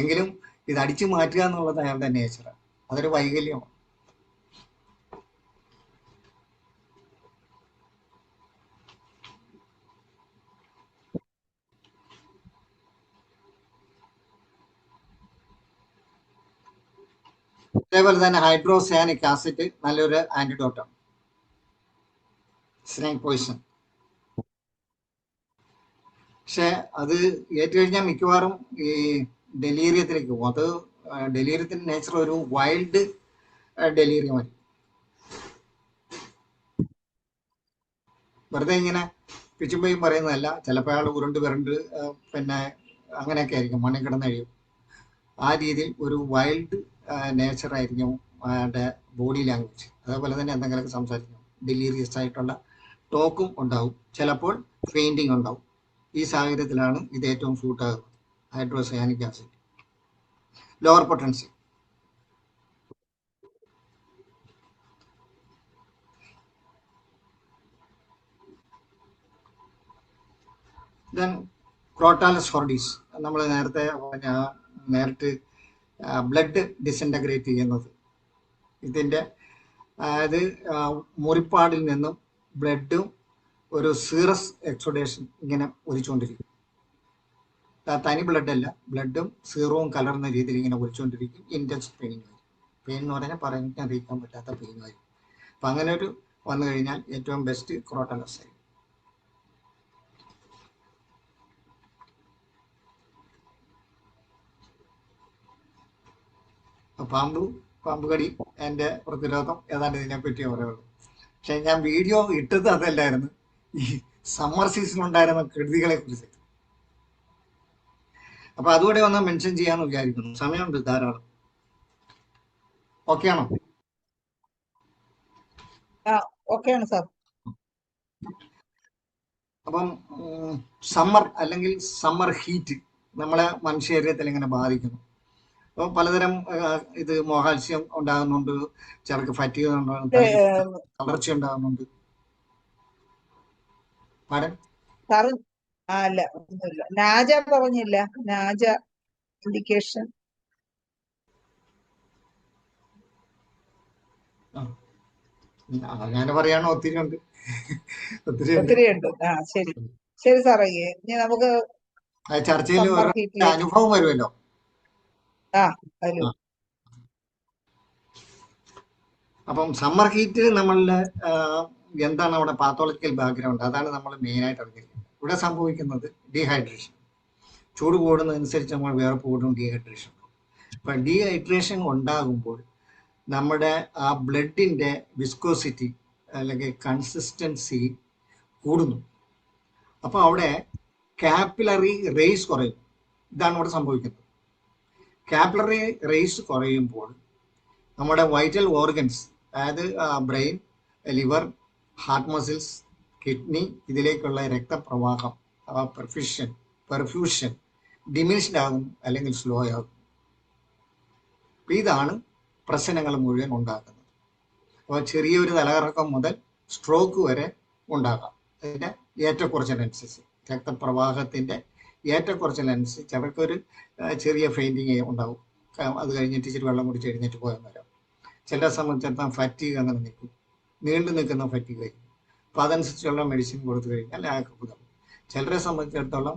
എങ്കിലും ഇത് അടിച്ചു മാറ്റുക എന്നുള്ളത് അയാളുടെ നേച്ചറാണ്. അതൊരു വൈകല്യമാണ്. അതേപോലെ തന്നെ ഹൈഡ്രോസയാനിക് ആസിഡ് നല്ലൊരു ആന്റിഡോട്ടാണ് സ്നേക് പോയിസൺ. പക്ഷെ അത് ഏറ്റുകഴിഞ്ഞാൽ മിക്കവാറും ഈ ഡെലീറിയത്തിലേക്ക് പോകും. അത് ഡെലീറിയത്തിന്റെ നേച്ചർ ഒരു വൈൽഡ് ഡെലീറിയമായിരിക്കും. വെറുതെ ഇങ്ങനെ പിച്ചുമ്പയും പറയുന്നതല്ല. ചിലപ്പോൾ അയാൾ ഉരുണ്ട് പിറണ്ട് പിന്നെ അങ്ങനെയൊക്കെ ആയിരിക്കും, മണ്ണിൽ കിടന്നഴിയും. ആ രീതിയിൽ ഒരു വൈൽഡ് നേച്ചർ ആയിരിക്കും അയാളുടെ ബോഡി ലാംഗ്വേജ്. അതേപോലെ തന്നെ എന്തെങ്കിലുമൊക്കെ സംസാരിക്കും. ഡെലീറിയസ് ആയിട്ടുള്ള ടോക്കും ഉണ്ടാവും, ചിലപ്പോൾ ഫെയിൻറ്റിങ് ഉണ്ടാവും. ഈ സാഹചര്യത്തിലാണ് ഇത് ഏറ്റവും സൂട്ടാകുന്നത്, hydrocyanic acid. Lower potency. Then crotalus horridus, നമ്മൾ നേരിട്ട് ബ്ലഡ് ഡിസിൻറ്റഗ്രേറ്റ് ചെയ്യുന്നത്. ഇതിൻ്റെ അതായത് മുറിപ്പാടിൽ നിന്നും ബ്ലഡും ഒരു സീറസ് എക്സോഡേഷൻ ഇങ്ങനെ ഒലിച്ചുകൊണ്ടിരിക്കും. തനി ബ്ലഡ് അല്ല, ബ്ലഡും സീറവും കലർന്ന രീതിയിൽ ഇങ്ങനെ ഒലിച്ചുകൊണ്ടിരിക്കും. ഇൻറ്റൻസ് പെയിൻ വരും. പെയിൻ എന്ന് പറഞ്ഞാൽ പറഞ്ഞിട്ട് അറിയിക്കാൻ പറ്റാത്ത പെയിൻ വരും. അപ്പം അങ്ങനെ ഒരു വന്നു കഴിഞ്ഞാൽ ഏറ്റവും ബെസ്റ്റ് ക്രോട്ടാലസ് ആയിരിക്കും. പാമ്പ് കടി എൻ്റെ പ്രതിരോധം ഏതാണ്ട് ഇതിനെപ്പറ്റി പറയുള്ളൂ. പക്ഷെ ഞാൻ വീഡിയോ ഇട്ടത് അതല്ലായിരുന്നു, ഈ സമ്മർ സീസൺ ഉണ്ടായിരുന്ന കെടുതികളെ കുറിച്ച്. അപ്പൊ അതുകൂടെ ഒന്ന് മെൻഷൻ ചെയ്യാന്ന് വിചാരിക്കുന്നു. സമയമുണ്ട് ധാരാളം. ഓക്കെ ആണോ? ഓക്കെയാണ് സാർ. അപ്പം സമ്മർ അല്ലെങ്കിൽ സമ്മർ ഹീറ്റ് നമ്മളെ മനുഷ്യ ശരീരത്തിൽ എങ്ങനെ ബാധിക്കുന്നു? അപ്പോൾ പലതരം ഇത് മോഹാത്സ്യം ഉണ്ടാകുന്നുണ്ട്, ചിലർക്ക് ഫറ്റീഗ് ഉണ്ടാകുന്നുണ്ട്, തളർച്ച ഉണ്ടാകുന്നുണ്ട്. മാഡം സാറ് അല്ല ഒന്നുമില്ല, നാജ പറഞ്ഞില്ല. നാജ ഇൻഡിക്കേഷൻ അങ്ങനെ പറയാനോ ഒത്തിരി ഉണ്ട്. ഒത്തിരി ഉണ്ട്. ശരി ശരി സാറേ, ഇനി നമുക്ക് ചർച്ചയിൽ അനുഭവം വരുമല്ലോ. അപ്പം സമ്മർ ഹീറ്റ് നമ്മളുടെ എന്താണ് അവിടെ പാത്തോളജിക്കൽ ബാക്ക്ഗ്രൗണ്ട്, അതാണ് നമ്മൾ മെയിനായിട്ട് അറിഞ്ഞിരിക്കുന്നത്. ഇവിടെ സംഭവിക്കുന്നത് ഡീഹൈഡ്രേഷൻ. ചൂട് കൂടുന്നതനുസരിച്ച് നമ്മൾ വിയർപ്പ് കൂടും, ഡീഹൈഡ്രേഷൻ. അപ്പം ഡീഹൈഡ്രേഷൻ ഉണ്ടാകുമ്പോൾ നമ്മുടെ ആ ബ്ലഡിൻ്റെ വിസ്കോസിറ്റി അല്ലെങ്കിൽ കൺസിസ്റ്റൻസി കൂടുന്നു. അപ്പോൾ അവിടെ കാപ്പിലറി റേസ് കുറയും. ഇതാണ് ഇവിടെ സംഭവിക്കുന്നത്. കാപ്പിലറി റേസ് കുറയുമ്പോൾ നമ്മുടെ വൈറ്റൽ ഓർഗൻസ്, അതായത് brain, liver, heart muscles, kidney, ഇതിലേക്കുള്ള രക്തപ്രവാഹം, പെർഫ്യൂഷൻ ഡിമിനിഷ്ഡ് ആകും അല്ലെങ്കിൽ സ്ലോ ആകും. ഇതാണ് പ്രശ്നങ്ങൾ മുഴുവൻ ഉണ്ടാക്കുന്നത്. അപ്പോൾ ചെറിയൊരു തലകറക്കം മുതൽ സ്ട്രോക്ക് വരെ ഉണ്ടാകാം. അതിൻ്റെ ഏറ്റക്കുറച്ചിലനുസരിച്ച്, രക്തപ്രവാഹത്തിൻ്റെ ഏറ്റക്കുറച്ചിലനുസരിച്ച് ചിലർക്കൊരു ചെറിയ ഫെയിൻറ്റിങ് ഉണ്ടാവും. അത് കഴിഞ്ഞിട്ട് ഇച്ചിരി വെള്ളം കുടിച്ച് എഴുന്നേറ്റ് പോയാൽ വരാം. ചിലരെ സംബന്ധിച്ചിടത്തോളം ഫറ്റീഗ് അങ്ങനെ നിൽക്കും, നീണ്ടു നിൽക്കുന്ന ഫറ്റീഗ് ആയിരിക്കും. അപ്പോൾ അതനുസരിച്ചുള്ള മെഡിസിൻ കൊടുത്തു കഴിഞ്ഞാൽ അയാൾക്ക് ഉതകും. ചിലരെ സംബന്ധിച്ചിടത്തോളം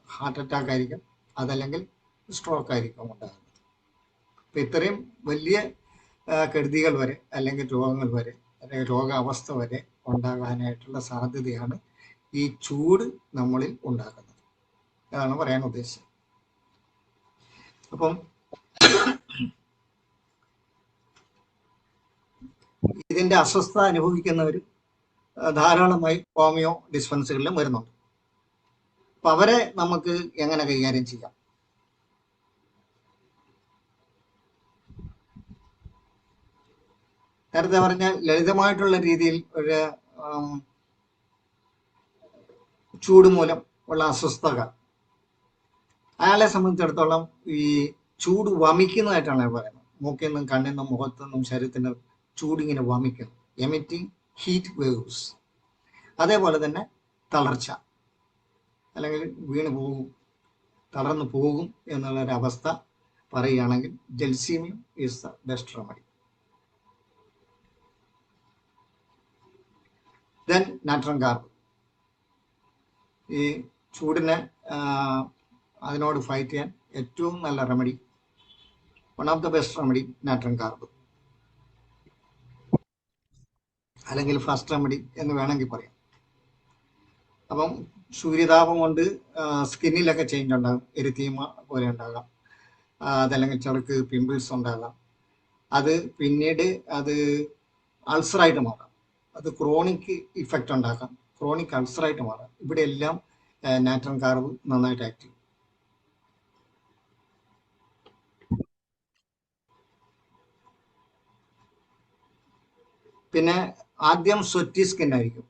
ഹാർട്ട് അറ്റാക്ക് ആയിരിക്കും, അതല്ലെങ്കിൽ സ്ട്രോക്ക് ആയിരിക്കും ഉണ്ടാകുന്നത്. അപ്പം ഇത്രയും വലിയ കെടുതികൾ വരെ അല്ലെങ്കിൽ രോഗങ്ങൾ വരെ അല്ലെങ്കിൽ രോഗാവസ്ഥ വരെ ഉണ്ടാകാനായിട്ടുള്ള സാധ്യതയാണ് ഈ ചൂട് നമ്മളിൽ ഉണ്ടാക്കുന്നത്. അതാണ് പറയാൻ ഉദ്ദേശിച്ചത്. അപ്പം ഇതിന്റെ അസ്വസ്ഥത അനുഭവിക്കുന്നവർ ധാരാളമായി ഹോമിയോ ഡിസ്പെൻസറികളിലും വരുന്നുണ്ട്. അപ്പൊ അവരെ നമുക്ക് എങ്ങനെ കൈകാര്യം ചെയ്യാം? നേരത്തെ പറഞ്ഞ ലളിതമായിട്ടുള്ള രീതിയിൽ ഒരു ചൂട് മൂലം ഉള്ള അസ്വസ്ഥത, അയാളെ സംബന്ധിച്ചിടത്തോളം ഈ ചൂട് വമിക്കുന്നതായിട്ടാണ് പറയുന്നത്. മൂക്കിൽ നിന്നും കണ്ണിൽ നിന്നും മുഖത്തു നിന്നും ശരീരത്തിന് ചൂടിങ്ങനെ വമിക്കുന്നു, എമിറ്റിംഗ് ഹീറ്റ് വേവ്സ്. അതേപോലെ തന്നെ തളർച്ച, അല്ലെങ്കിൽ വീണ് പോകും, തളർന്നു പോകും എന്നുള്ളൊരവസ്ഥ പറയുകയാണെങ്കിൽ gelsemium is the best remedy. Then നാട്രം carb, ഈ ചൂടിനെ അതിനോട് ഫൈറ്റ് ചെയ്യാൻ ഏറ്റവും നല്ല remedy, one of the best remedy നാട്രം carb, അല്ലെങ്കിൽ ഫസ്റ്റ് റെമഡി എന്ന് വേണമെങ്കിൽ പറയാം. അപ്പം സൂര്യതാപം കൊണ്ട് സ്കിന്നിലൊക്കെ ചേഞ്ച് ഉണ്ടാകും, എരിത്തീമ പോലെ ഉണ്ടാകാം, അതല്ലെങ്കിൽ ചിലർക്ക് പിമ്പിൾസ് ഉണ്ടാകാം. അത് പിന്നീട് അത് അൾസറായിട്ട് മാറാം, അത് ക്രോണിക് ഇഫക്റ്റ് ഉണ്ടാക്കാം, ക്രോണിക് അൾസറായിട്ട് മാറാം. ഇവിടെ എല്ലാം നാട്രം കാർബ് നന്നായിട്ട് ആക്ട് ചെയ്യും. പിന്നെ ആദ്യം സ്വെറ്റി സ്കിൻ ആയിരിക്കും,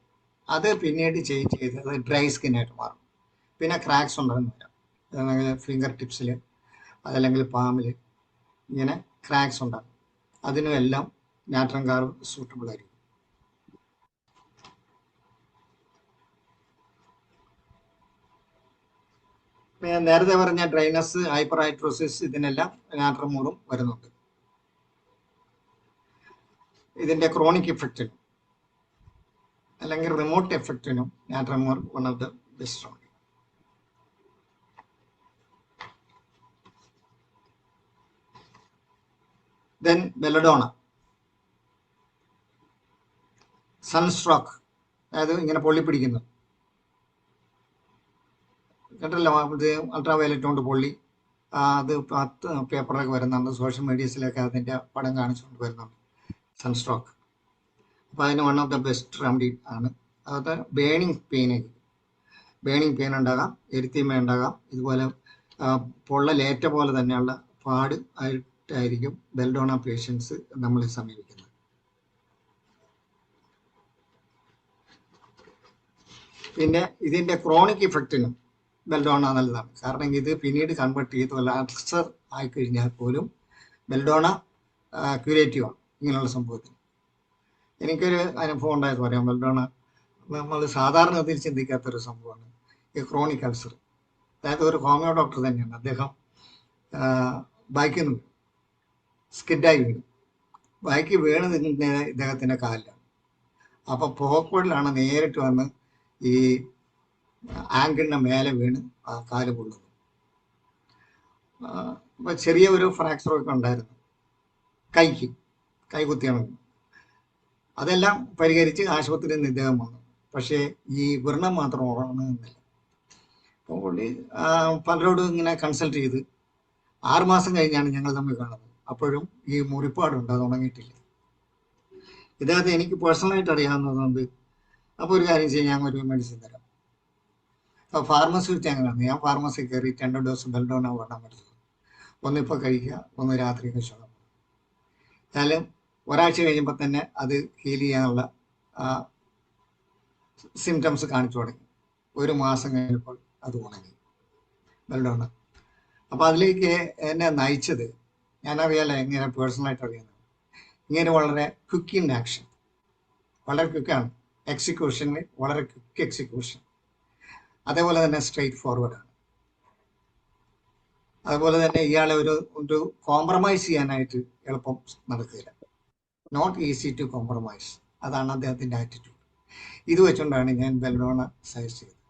അത് പിന്നീട് ചേഞ്ച് ചെയ്ത് അത് ഡ്രൈ സ്കിന്നായിട്ട് മാറും. പിന്നെ ക്രാക്സ് ഉണ്ടാകുന്ന വരാം, അതല്ലെങ്കിൽ ഫിംഗർ ടിപ്സിൽ, അതല്ലെങ്കിൽ പാമിൽ ഇങ്ങനെ ക്രാക്സ് ഉണ്ടാകും. അതിനും എല്ലാം നാട്രം കാർബ് സൂട്ടബിൾ ആയിരിക്കും. നേരത്തെ പറഞ്ഞ ഡ്രൈനസ്, ഹൈപ്പർ ഹൈഡ്രോസിസ്, ഇതിനെല്ലാം നാട്രം മൂലം വരുന്നുണ്ട്. ഇതിന്റെ ക്രോണിക് ഇഫക്റ്റിനും അല്ലെങ്കിൽ റിമോട്ട് എഫക്റ്റിനും natrum mur one of the best remedy. Then belladonna, sunstroke, അതായത് ഇങ്ങനെ പൊള്ളിപ്പിടിക്കുന്നു, കേട്ടല്ലോ, ഇത് അൾട്രാ വയലറ്റ് കൊണ്ട് പൊള്ളി, അത് 10 പേപ്പറിലൊക്കെ വരുന്നുണ്ട്, സോഷ്യൽ മീഡിയസിലൊക്കെ അതിൻ്റെ പടം കാണിച്ചുകൊണ്ട് വരുന്നുണ്ട്, സൺസ്ട്രോക്ക്. അപ്പോൾ അതിന് one of the best remedy ആണ്. അത് ബേണിംഗ് പെയിൻ ഉണ്ടാകാം, എരിത്തീമ ഉണ്ടാകാം, ഇതുപോലെ പൊള്ളലേറ്റ പോലെ തന്നെയുള്ള പാട് ആയിട്ടായിരിക്കും ബെൽഡോണ പേഷ്യൻസ് നമ്മളെ സമീപിക്കുന്നത്. പിന്നെ ഇതിൻ്റെ ക്രോണിക് ഇഫക്റ്റിനും ബെൽഡോണ നല്ലതാണ്. കാരണം ഇത് പിന്നീട് കൺവേർട്ട് ചെയ്ത് വല്ല അൾസർ ആയിക്കഴിഞ്ഞാൽ പോലും ബെൽഡോണ ക്യൂരേറ്റീവാണ് ഇങ്ങനെയുള്ള സംഭവത്തിൽ. എനിക്കൊരു അനുഭവം ഉണ്ടായത് പറയാം. ബെൽഡോണ നമ്മൾ സാധാരണഗതിയിൽ ചിന്തിക്കാത്തൊരു സംഭവമാണ് ഈ ക്രോണിക് അൾസർ. അതായത് ഒരു ഹോമിയോ ഡോക്ടർ തന്നെയാണ്. അദ്ദേഹം ബൈക്കിൽ നിന്ന് സ്കിഡായി വീണു. ബൈക്ക് വീണ് നിൽക്കുന്ന ഇദ്ദേഹത്തിൻ്റെ കാലിലാണ്. അപ്പോൾ പോക്കോടിലാണ് നേരിട്ട് വന്ന് ഈ ആങ്കിളിൻ്റെ മേലെ വീണ് ആ കാല് പൊള്ളുന്നു. അപ്പോൾ ചെറിയ ഒരു ഫ്രാക്ചറൊക്കെ ഉണ്ടായിരുന്നു, കൈ കുത്തിയാണ്. അതെല്ലാം പരിഹരിച്ച് ആശുപത്രിയിൽ നിന്ന് ഇദ്ദേഹം വന്നു. പക്ഷേ ഈ വ്രണം മാത്രം ഉറങ്ങുന്നില്ല. അപ്പോൾ പുള്ളി പലരോടും ഇങ്ങനെ കൺസൾട്ട് ചെയ്ത് 6 മാസം കഴിഞ്ഞാണ് ഞങ്ങൾ തമ്മിൽ കാണുന്നത്. അപ്പോഴും ഈ മുറിപ്പാടുണ്ട്, അത് ഉണങ്ങിയിട്ടില്ല. ഇദ്ദേഹത്തെ എനിക്ക് പേഴ്സണലായിട്ട് അറിയാവുന്നതുകൊണ്ട് അപ്പോൾ ഒരു കാര്യം ചെയ്യാൻ ഞാൻ ഒരു മെഡിസിൻ തരാം. അപ്പോൾ ഫാർമസി വെച്ച് അങ്ങനെയാണ്. ഞാൻ ഫാർമസി കയറി 2 ഡോസ് ബെൽഡോണ വെള്ളം എടുത്തു. ഒന്നിപ്പോൾ കഴിക്കുക, ഒന്ന് രാത്രി കഴിച്ചോളാം. എന്നാലും ഒരാഴ്ച കഴിയുമ്പോൾ തന്നെ അത് ഹീൽ ചെയ്യാനുള്ള സിംറ്റംസ് കാണിച്ചു തുടങ്ങി. 1 മാസം കഴിഞ്ഞപ്പോൾ അത് ഉണങ്ങി ബെൽഡോണ. അപ്പോൾ അതിലേക്ക് എന്നെ നയിച്ചത് ഞാനറിയാലോ, എങ്ങനെ പേഴ്സണലായിട്ട് അറിയുന്നത്. ഇങ്ങനെ വളരെ ക്വിക്ക് ഇൻ ആക്ഷൻ, വളരെ ക്വിക്കാണ് എക്സിക്യൂഷന്, വളരെ ക്വിക്ക് എക്സിക്യൂഷൻ. അതേപോലെ തന്നെ സ്ട്രെയിറ്റ് ഫോർവേഡാണ്. അതുപോലെ തന്നെ ഇയാളെ ഒരു കോംപ്രമൈസ് ചെയ്യാനായിട്ട് എളുപ്പം നടക്കില്ല. Not easy to compromise. അതാണ് അദ്ദേഹത്തിൻ്റെ ആറ്റിറ്റ്യൂഡ്. ഇത് വെച്ചുകൊണ്ടാണ് ഞാൻ ബെൽഡോണ സജസ്റ്റ് ചെയ്തത്.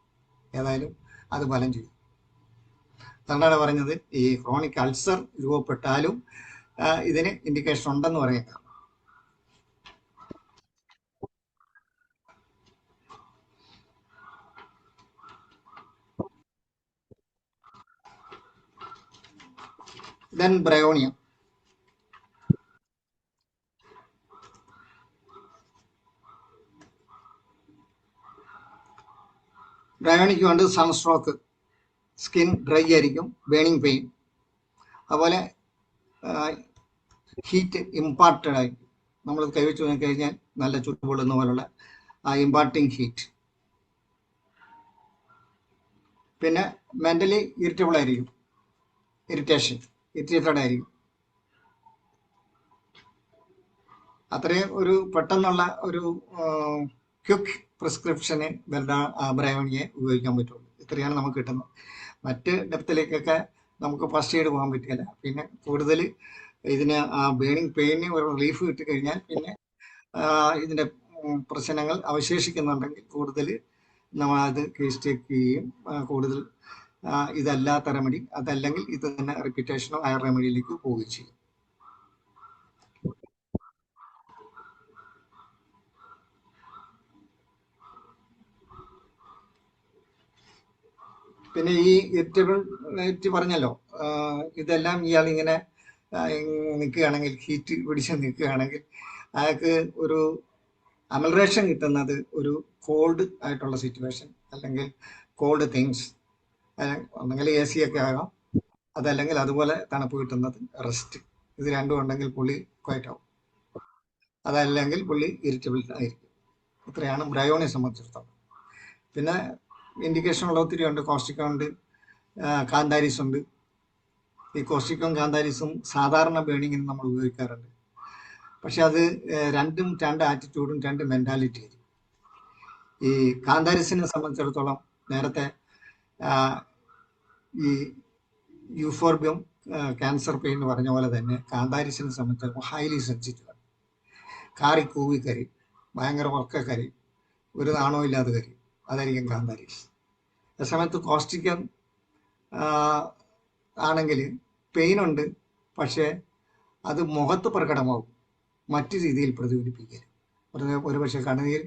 ഏതായാലും അത് ഫലം ചെയ്തു. അതുകൊണ്ടാണ് പറഞ്ഞത് ഈ ക്രോണിക് അൾസർ രൂപപ്പെട്ടാലും ഇതിന് ഇൻഡിക്കേഷൻ ഉണ്ടെന്ന് പറയാൻ കാരണം. Then bryonia. ബ്രയോണിക്ക് വേണ്ടത് സൺസ്ട്രോക്ക്, സ്കിൻ ഡ്രൈ ആയിരിക്കും, ബേണിംഗ് പെയിൻ, അതുപോലെ ഹീറ്റ് ഇമ്പാർട്ടഡ് ആയിരിക്കും. നമ്മൾ കൈവച്ച് നോക്കിക്കഴിഞ്ഞാൽ നല്ല ചുട്ടുപൊള്ളുന്ന പോലുള്ള ഇമ്പാർട്ടിങ് ഹീറ്റ്. പിന്നെ മെൻ്റലി ഇറിറ്റബിൾ ആയിരിക്കും, ഇറിറ്റേറ്റഡ് ആയിരിക്കും. അത്രയും ഒരു പെട്ടെന്നുള്ള ഒരു ക്വിക്ക് പ്രിസ്ക്രിപ്ഷന് ബ്രയോണിയെ ഉപയോഗിക്കാൻ പറ്റുള്ളൂ. ഇത്രയാണ് നമുക്ക് കിട്ടുന്നത്. മറ്റ് ഡെപ്തിലേക്കൊക്കെ നമുക്ക് ഫസ്റ്റ് എയ്ഡ് പോകാൻ പറ്റില്ല. പിന്നെ കൂടുതൽ ഇതിന് ബേണിംഗ് പെയിന് ഒരു റിലീഫ് കിട്ടിക്കഴിഞ്ഞാൽ പിന്നെ ഇതിൻ്റെ പ്രശ്നങ്ങൾ അവശേഷിക്കുന്നുണ്ടെങ്കിൽ കൂടുതൽ നമ്മൾ അത് കേസ് ടേക്ക് ചെയ്യുകയും കൂടുതൽ ഇതല്ലാത്ത റെമഡി, അതല്ലെങ്കിൽ ഇത് തന്നെ റിപ്പീറ്റേഷനോ ഹയർ റെമഡിയിലേക്ക് പോവുകയും ചെയ്യും. പിന്നെ ഈ ഇറിറ്റബിലിറ്റി പറഞ്ഞല്ലോ, ഇതെല്ലാം ഇയാൾ ഇങ്ങനെ നിൽക്കുകയാണെങ്കിൽ, ഹീറ്റ് പിടിച്ച് നിൽക്കുകയാണെങ്കിൽ അയാൾക്ക് ഒരു അമൽറേഷൻ കിട്ടുന്നത് ഒരു കോൾഡ് ആയിട്ടുള്ള സിറ്റുവേഷൻ, അല്ലെങ്കിൽ കോൾഡ് തിങ്സ്, ഒന്നെങ്കിൽ AC ഒക്കെ ആകാം, അതല്ലെങ്കിൽ അതുപോലെ തണുപ്പ് കിട്ടുന്നത് റെസ്റ്റ്. ഇത് രണ്ടും ഉണ്ടെങ്കിൽ പുള്ളി ക്വയറ്റാവും, അതല്ലെങ്കിൽ പുള്ളി ഇറിറ്റബിൾ ആയിരിക്കും. ഇത്രയാണ് ബ്രയോണിയെ സംബന്ധിച്ചിടത്തോളം. പിന്നെ ഇൻഡിക്കേഷൻ ഉള്ള ഒത്തിരി ഉണ്ട്. കോസ്റ്റിക്കം ഉണ്ട്, കാന്താരിസ് ഉണ്ട്. ഈ കോസ്റ്റിക്കും കാന്താരിസും സാധാരണ ബേണിങ്ങിന് നമ്മൾ ഉപയോഗിക്കാറുണ്ട്. പക്ഷെ അത് രണ്ടും രണ്ട് ആറ്റിറ്റ്യൂഡും രണ്ട് മെൻറ്റാലിറ്റി ആയിരിക്കും. ഈ കാന്താരിസിനെ സംബന്ധിച്ചിടത്തോളം നേരത്തെ ഈ യൂഫോർബിയം ക്യാൻസർ പെയിൻ എന്ന് പറഞ്ഞ പോലെ തന്നെ കാന്താരിസിനെ സംബന്ധിച്ചിടത്തോളം ഹൈലി സെൻസിറ്റീവ് ആണ്. കാറി കൂവി കരി, ഭയങ്കര ഉറക്ക കരി, ഒരു നാണവും ഇല്ലാതെ കരി, അതായിരിക്കും കാന്താരിസ്. അതേസമയത്ത് കോസ്റ്റിക്കം ആണെങ്കിൽ പെയിനുണ്ട്, പക്ഷേ അത് മുഖത്ത് പ്രകടമാവും, മറ്റു രീതിയിൽ പ്രതിഫലിപ്പിക്കരുത്. ഒരു പക്ഷേ കണ്ണുനീർ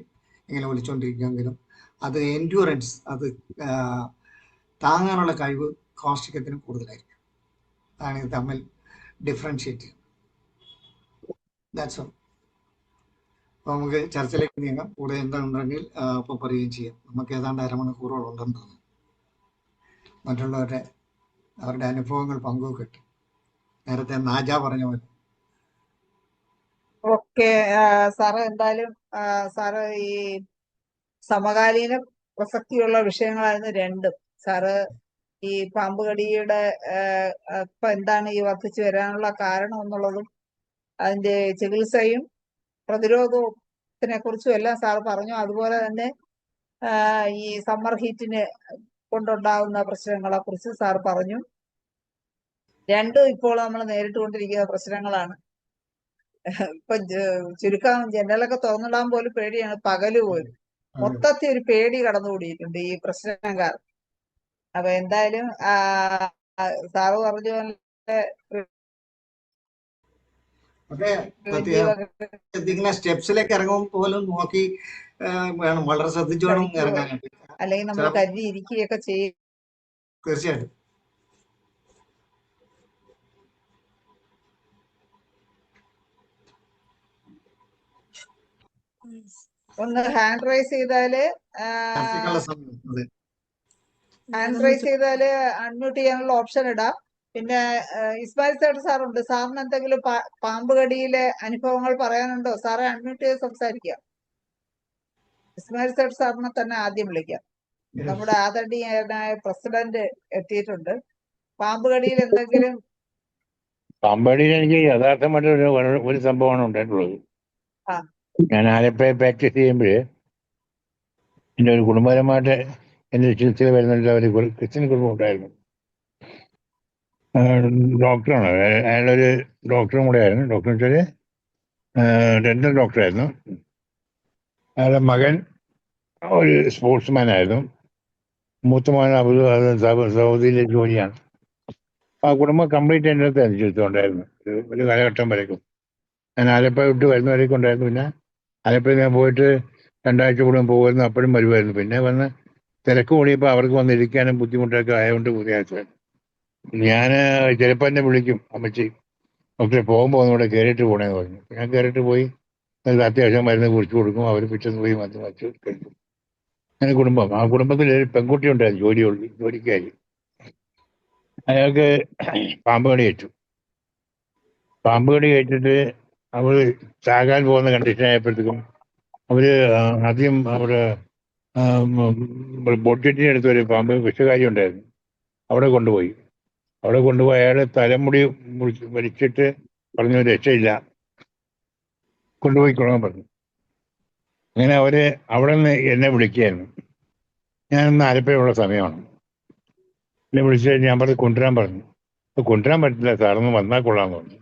ഇങ്ങനെ ഒലിച്ചുകൊണ്ടിരിക്കുമെങ്കിലും അത് എൻഡ്യൂറൻസ്, അത് താങ്ങാനുള്ള കഴിവ് കോസ്റ്റിക്കത്തിന് കൂടുതലായിരിക്കും. അതാണ് ഇത് തമ്മിൽ ഡിഫറൻഷിയേറ്റ് ചെയ്യുന്നത്. That's all. അപ്പോൾ നമുക്ക് ചർച്ചയിലേക്ക് നീങ്ങാം. കൂടുതൽ എന്തുണ്ടെങ്കിൽ ഇപ്പോൾ പറയുകയും ചെയ്യാം. നമുക്ക് ഏതാണ്ട് അരമണിക്കൂറോളം ഉണ്ടെന്ന് തോന്നുന്നു. മറ്റുള്ളവരുടെ അവരുടെ അനുഭവങ്ങൾ പങ്കുവെക്കട്ടെ. നേരത്തെ നാജ പറഞ്ഞ പോലെ. ഓക്കെ സാറ്, എന്തായാലും സാറ് ഈ സമകാലീന പ്രസക്തിയുള്ള വിഷയങ്ങളായിരുന്നു രണ്ടും. സാറ് ഈ പാമ്പ് കടിയുടെ ഇപ്പൊ എന്താണ് ഈ വർദ്ധിച്ചു വരാനുള്ള കാരണം എന്നുള്ളതും അതിന്റെ ചികിത്സയും പ്രതിരോധത്തിനെ കുറിച്ചും എല്ലാം സാർ പറഞ്ഞു. അതുപോലെ തന്നെ ഈ സമ്മർ ഹീറ്റിന് കൊണ്ടുണ്ടാകുന്ന പ്രശ്നങ്ങളെ കുറിച്ച് സാർ പറഞ്ഞു. രണ്ടും ഇപ്പോൾ നമ്മൾ നേരിട്ടുകൊണ്ടിരിക്കുന്ന പ്രശ്നങ്ങളാണ്. ഇപ്പൊ ചുരുക്കം ജനലൊക്കെ തുറന്നിടാൻ പോലും പേടിയാണ്, പകല് പോലും. മൊത്തത്തിൽ ഒരു പേടി കടന്നുകൂടിയിട്ടുണ്ട് ഈ പ്രശ്നം കാരണം. അപ്പൊ എന്തായാലും സാറ് പറഞ്ഞ പോലെ സ്റ്റെപ്സിലേക്ക് ഇറങ്ങുമ്പോൾ പോലും നോക്കി വേണം, വളരെ ശ്രദ്ധിച്ചു വേണം ഇറങ്ങാനായിട്ട്. അല്ലെങ്കിൽ നമ്മൾ കരുതി ഇരിക്കുകയൊക്കെ ചെയ്യും. തീർച്ചയായിട്ടും. ഒന്ന് ഹാൻഡ് റൈസ് ചെയ്താല് ചർച്ചയ്ക്കുള്ള സമയം അതെ. ഹാൻഡ് റൈസ് ചെയ്താല് അൺമ്യൂട്ട് ചെയ്യാനുള്ള ഓപ്ഷൻ ഇടാം. പിന്നെ ഇസ്മായിൽ സേട്ട് സാറുണ്ട്. സാറിന് എന്തെങ്കിലും പാമ്പ് കടിയിലെ അനുഭവങ്ങൾ പറയാനുണ്ടോ? സാറെ അൺമ്യൂട്ട് ചെയ്ത് സംസാരിക്കാം. ഇസ്മായിൽ സേട്ട് സാറിനെ തന്നെ ആദ്യം വിളിക്കാം. നമ്മുടെ ആദരണീയനായ പ്രസിഡന്റ് എത്തിയിട്ടുണ്ട്. പാമ്പ് കടിയിൽ എന്തെങ്കിലും പാമ്പാടിയിൽ എനിക്ക് യഥാർത്ഥമായിട്ട് ഒരു സംഭവമാണ് ഉണ്ടായിട്ടുള്ളത്. ആ. ഞാൻ ആലപ്പുഴ പ്രാക്ടീസ് ചെയ്യുമ്പോൾ എൻ്റെ ഒരു കുടുംബപരമായിട്ട് എൻ്റെ ചികിത്സയിൽ വരുന്ന ഒരു ക്രിസ്ത്യൻ കുടുംബം ഉണ്ടായിരുന്നു. ഡോക്ടറാണ്, അയാളൊരു ഡോക്ടറും കൂടെ ആയിരുന്നു. ഡോക്ടർ എന്ന് വെച്ചാൽ ഡെന്റൽ ഡോക്ടറായിരുന്നു. അയാളുടെ മകൻ ഒരു സ്പോർട്സ്മാൻ ആയിരുന്നു. മൂത്ത മകൻ സൗദിയിലെ ജോലിയാണ്. ആ കുടുംബം കംപ്ലീറ്റ് എൻ്റെ അടുത്ത് ചികിത്സ ഒരു കാലഘട്ടം വരേക്കും. ഞാൻ ആലപ്പുഴ വിട്ട് വരുന്നവരേക്കും ഉണ്ടായിരുന്നു. പിന്നെ ആലപ്പുഴ ഞാൻ പോയിട്ട് 2 ആഴ്ച കൂടുമ്പോൾ പോകുമായിരുന്നു, അപ്പോഴും വരുമായിരുന്നു. പിന്നെ വന്ന് തിരക്ക് കൂടിയപ്പോൾ അവർക്ക് വന്നിരിക്കാനും ബുദ്ധിമുട്ടൊക്കെ ആയതുകൊണ്ട് പുതിയാഴ്ച ഞാൻ ചിലപ്പോൾ എന്നെ വിളിക്കും, അമ്മച്ചി ഡോക്ടറെ പോകുമ്പോൾ ഒന്നുകൂടെ കയറിയിട്ട് പോകണമെന്ന് പറഞ്ഞു. ഞാൻ കയറിയിട്ട് പോയി അത്യാവശ്യം മരുന്ന് കുറിച്ച് കൊടുക്കും. അവർ പിറ്റേന്ന് പോയി മരുന്ന് വച്ച് കഴിക്കും. അങ്ങനെ കുടുംബം. ആ കുടുംബത്തിൽ ഒരു പെൺകുട്ടി ഉണ്ടായിരുന്നു, ജോലിക്കായി. അയാൾക്ക് പാമ്പ് കടി ഏറ്റു. പാമ്പ് കടി ഏറ്റിട്ട് അവൾ ചാകാൻ പോകുന്ന കണ്ടീഷൻ ആയപ്പോഴത്തേക്കും അവര് ആദ്യം അവിടെ ബോട്ടിന്റെ ഒരു പാമ്പ് വിഷകാരി ഉണ്ടായിരുന്നു, അവിടെ കൊണ്ടുപോയി. അയാളെ തലമുടി വലിച്ചിട്ട് പറഞ്ഞു രക്ഷയില്ല, കൊണ്ടുപോയിക്കൊള്ളാൻ പറഞ്ഞു. അങ്ങനെ അവര് അവിടെ നിന്ന് എന്നെ വിളിക്കുകയായിരുന്നു. ഞാനൊന്ന് ആലപ്പുഴയുള്ള സമയമാണ്. എന്നെ വിളിച്ച് ഞാൻ പറഞ്ഞു കൊണ്ടുവരാൻ പറഞ്ഞു. കൊണ്ടുവരാൻ പറ്റില്ല സാറൊന്ന് വന്നാൽ കൊള്ളാമെന്ന് പറഞ്ഞു.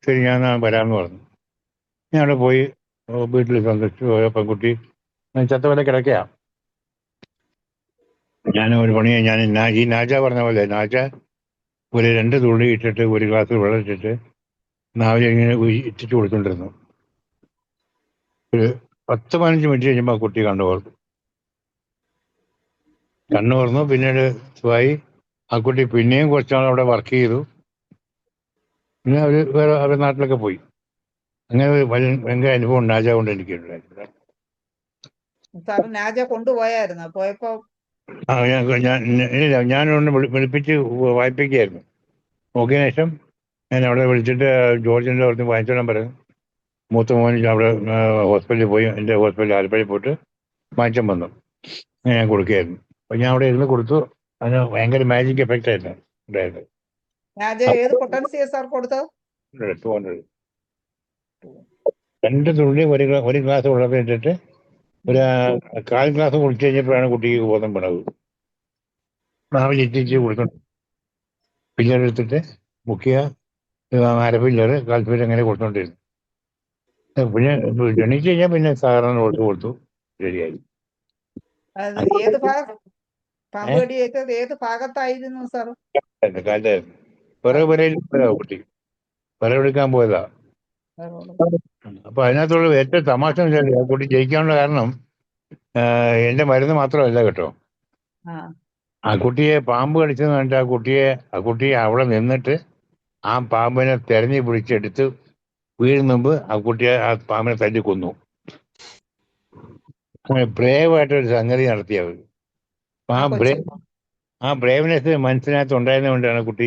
ശരി, ഞാൻ വരാമെന്ന് പറഞ്ഞു. ഞാൻ അവിടെ പോയി വീട്ടിൽ സന്ദർശിച്ചു. ഓരോ പെൺകുട്ടി ചത്തവരെ കിടക്കുക. ഞാൻ ഒരു പണി, ഞാൻ ഈ നാജ പറഞ്ഞ പോലെ നാജ ഒരു 2 തുള്ളി ഇട്ടിട്ട് ഒരു ഗ്ലാസ് വെള്ളം ഇട്ടിട്ട് നാവിലെ ഇങ്ങനെ ഇറ്റിട്ട് കൊടുത്തോണ്ടിരുന്നു. ഒരു 10-15 മിനിറ്റ് കഴിയുമ്പോൾ ആ കുട്ടി കണ്ണു തുറന്നു. പിന്നീട് സുഖമായി. ആ കുട്ടി പിന്നെയും കുറച്ചാൾ അവിടെ വർക്ക് ചെയ്തു. പിന്നെ അവരുടെ നാട്ടിലൊക്കെ പോയി. അങ്ങനെ ഒരു ഭയങ്കര അനുഭവം നാജ കൊണ്ട് എനിക്കുണ്ടായിരുന്നു. സാറ് നാജ കൊണ്ടുപോയായിരുന്നു. പോയപ്പോ ഞാനൊന്ന് വിളിപ്പിച്ച് വായിപ്പിക്കുകയായിരുന്നു. നോക്കിയതിനു ശേഷം ഞാൻ അവിടെ വിളിച്ചിട്ട് ജോർജിൻ്റെ അടുത്ത് വാങ്ങിച്ചോളാൻ പറഞ്ഞു. മൂത്ത മോൻ അവിടെ ഹോസ്പിറ്റലിൽ പോയി, എൻ്റെ ഹോസ്പിറ്റലിൽ ആലപ്പുഴയിൽ പോയിട്ട് വാങ്ങിച്ചാൻ വന്നു. ഞാൻ കൊടുക്കുകയായിരുന്നു. അപ്പം ഞാൻ അവിടെ ഇരുന്ന് കൊടുത്തു. അതിന് ഭയങ്കര മാജിക് എഫക്റ്റ് ആയിരുന്നു ഉണ്ടായത്. നാജ ഏത് പൊട്ടൻസിയാ സാർ കൊടുത്തത്? 200. 2 തുള്ളി ഒരു ഗ്ലാസ് വെള്ളത്തിൽ ഇട്ടിട്ട് ഒരു 1/4 ഗ്ലാസ് കുടിച്ചു കഴിഞ്ഞപ്പോഴാണ് കുട്ടിക്ക് ബോധം വീണത്. നാവിൽ ഇറ്റിച്ച് കൊടുത്തോണ്ട് പില്ലർ എടുത്തിട്ട് മുക്കിയ അരപ്പില്ലർ 1/4 പില്ലർ അങ്ങനെ കൊടുത്തോണ്ടിരുന്നു. പിന്നെ എണീച്ച് കഴിഞ്ഞാൽ പിന്നെ സാധാരണ കൊടുത്തു ശരിയായി. ഏത് ഭാഗം പാമ്പ് കടി ഏറ്റത് ഏത് ഭാഗത്തായിരുന്നു സാർ? കാലത്തായിരുന്നു. പിറയിൽ കുട്ടി പിറവെടുക്കാൻ പോയതാ. അപ്പൊ അതിനകത്തുള്ള ഏറ്റവും തമാശ വെച്ചാൽ ആ കുട്ടി ജയിക്കാനുള്ള കാരണം എന്റെ മരുന്ന് മാത്രമല്ല കേട്ടോ. ആ കുട്ടിയെ പാമ്പ് കടിച്ചെന്ന് പറഞ്ഞിട്ട് ആ കുട്ടിയെ അവിടെ നിന്നിട്ട് ആ പാമ്പിനെ തെരഞ്ഞു പിടിച്ചെടുത്ത് വീഴുന്ന മുമ്പ് ആ കുട്ടിയെ ആ പാമ്പിനെ തല്ലി കൊന്നു. അങ്ങനെ ബ്രേവായിട്ടൊരു സംഗതി നടത്തിയവർ. ആ ബ്രേവ്നെസ് മനസ്സിനകത്ത് ഉണ്ടായിരുന്നതുകൊണ്ടാണ് കുട്ടി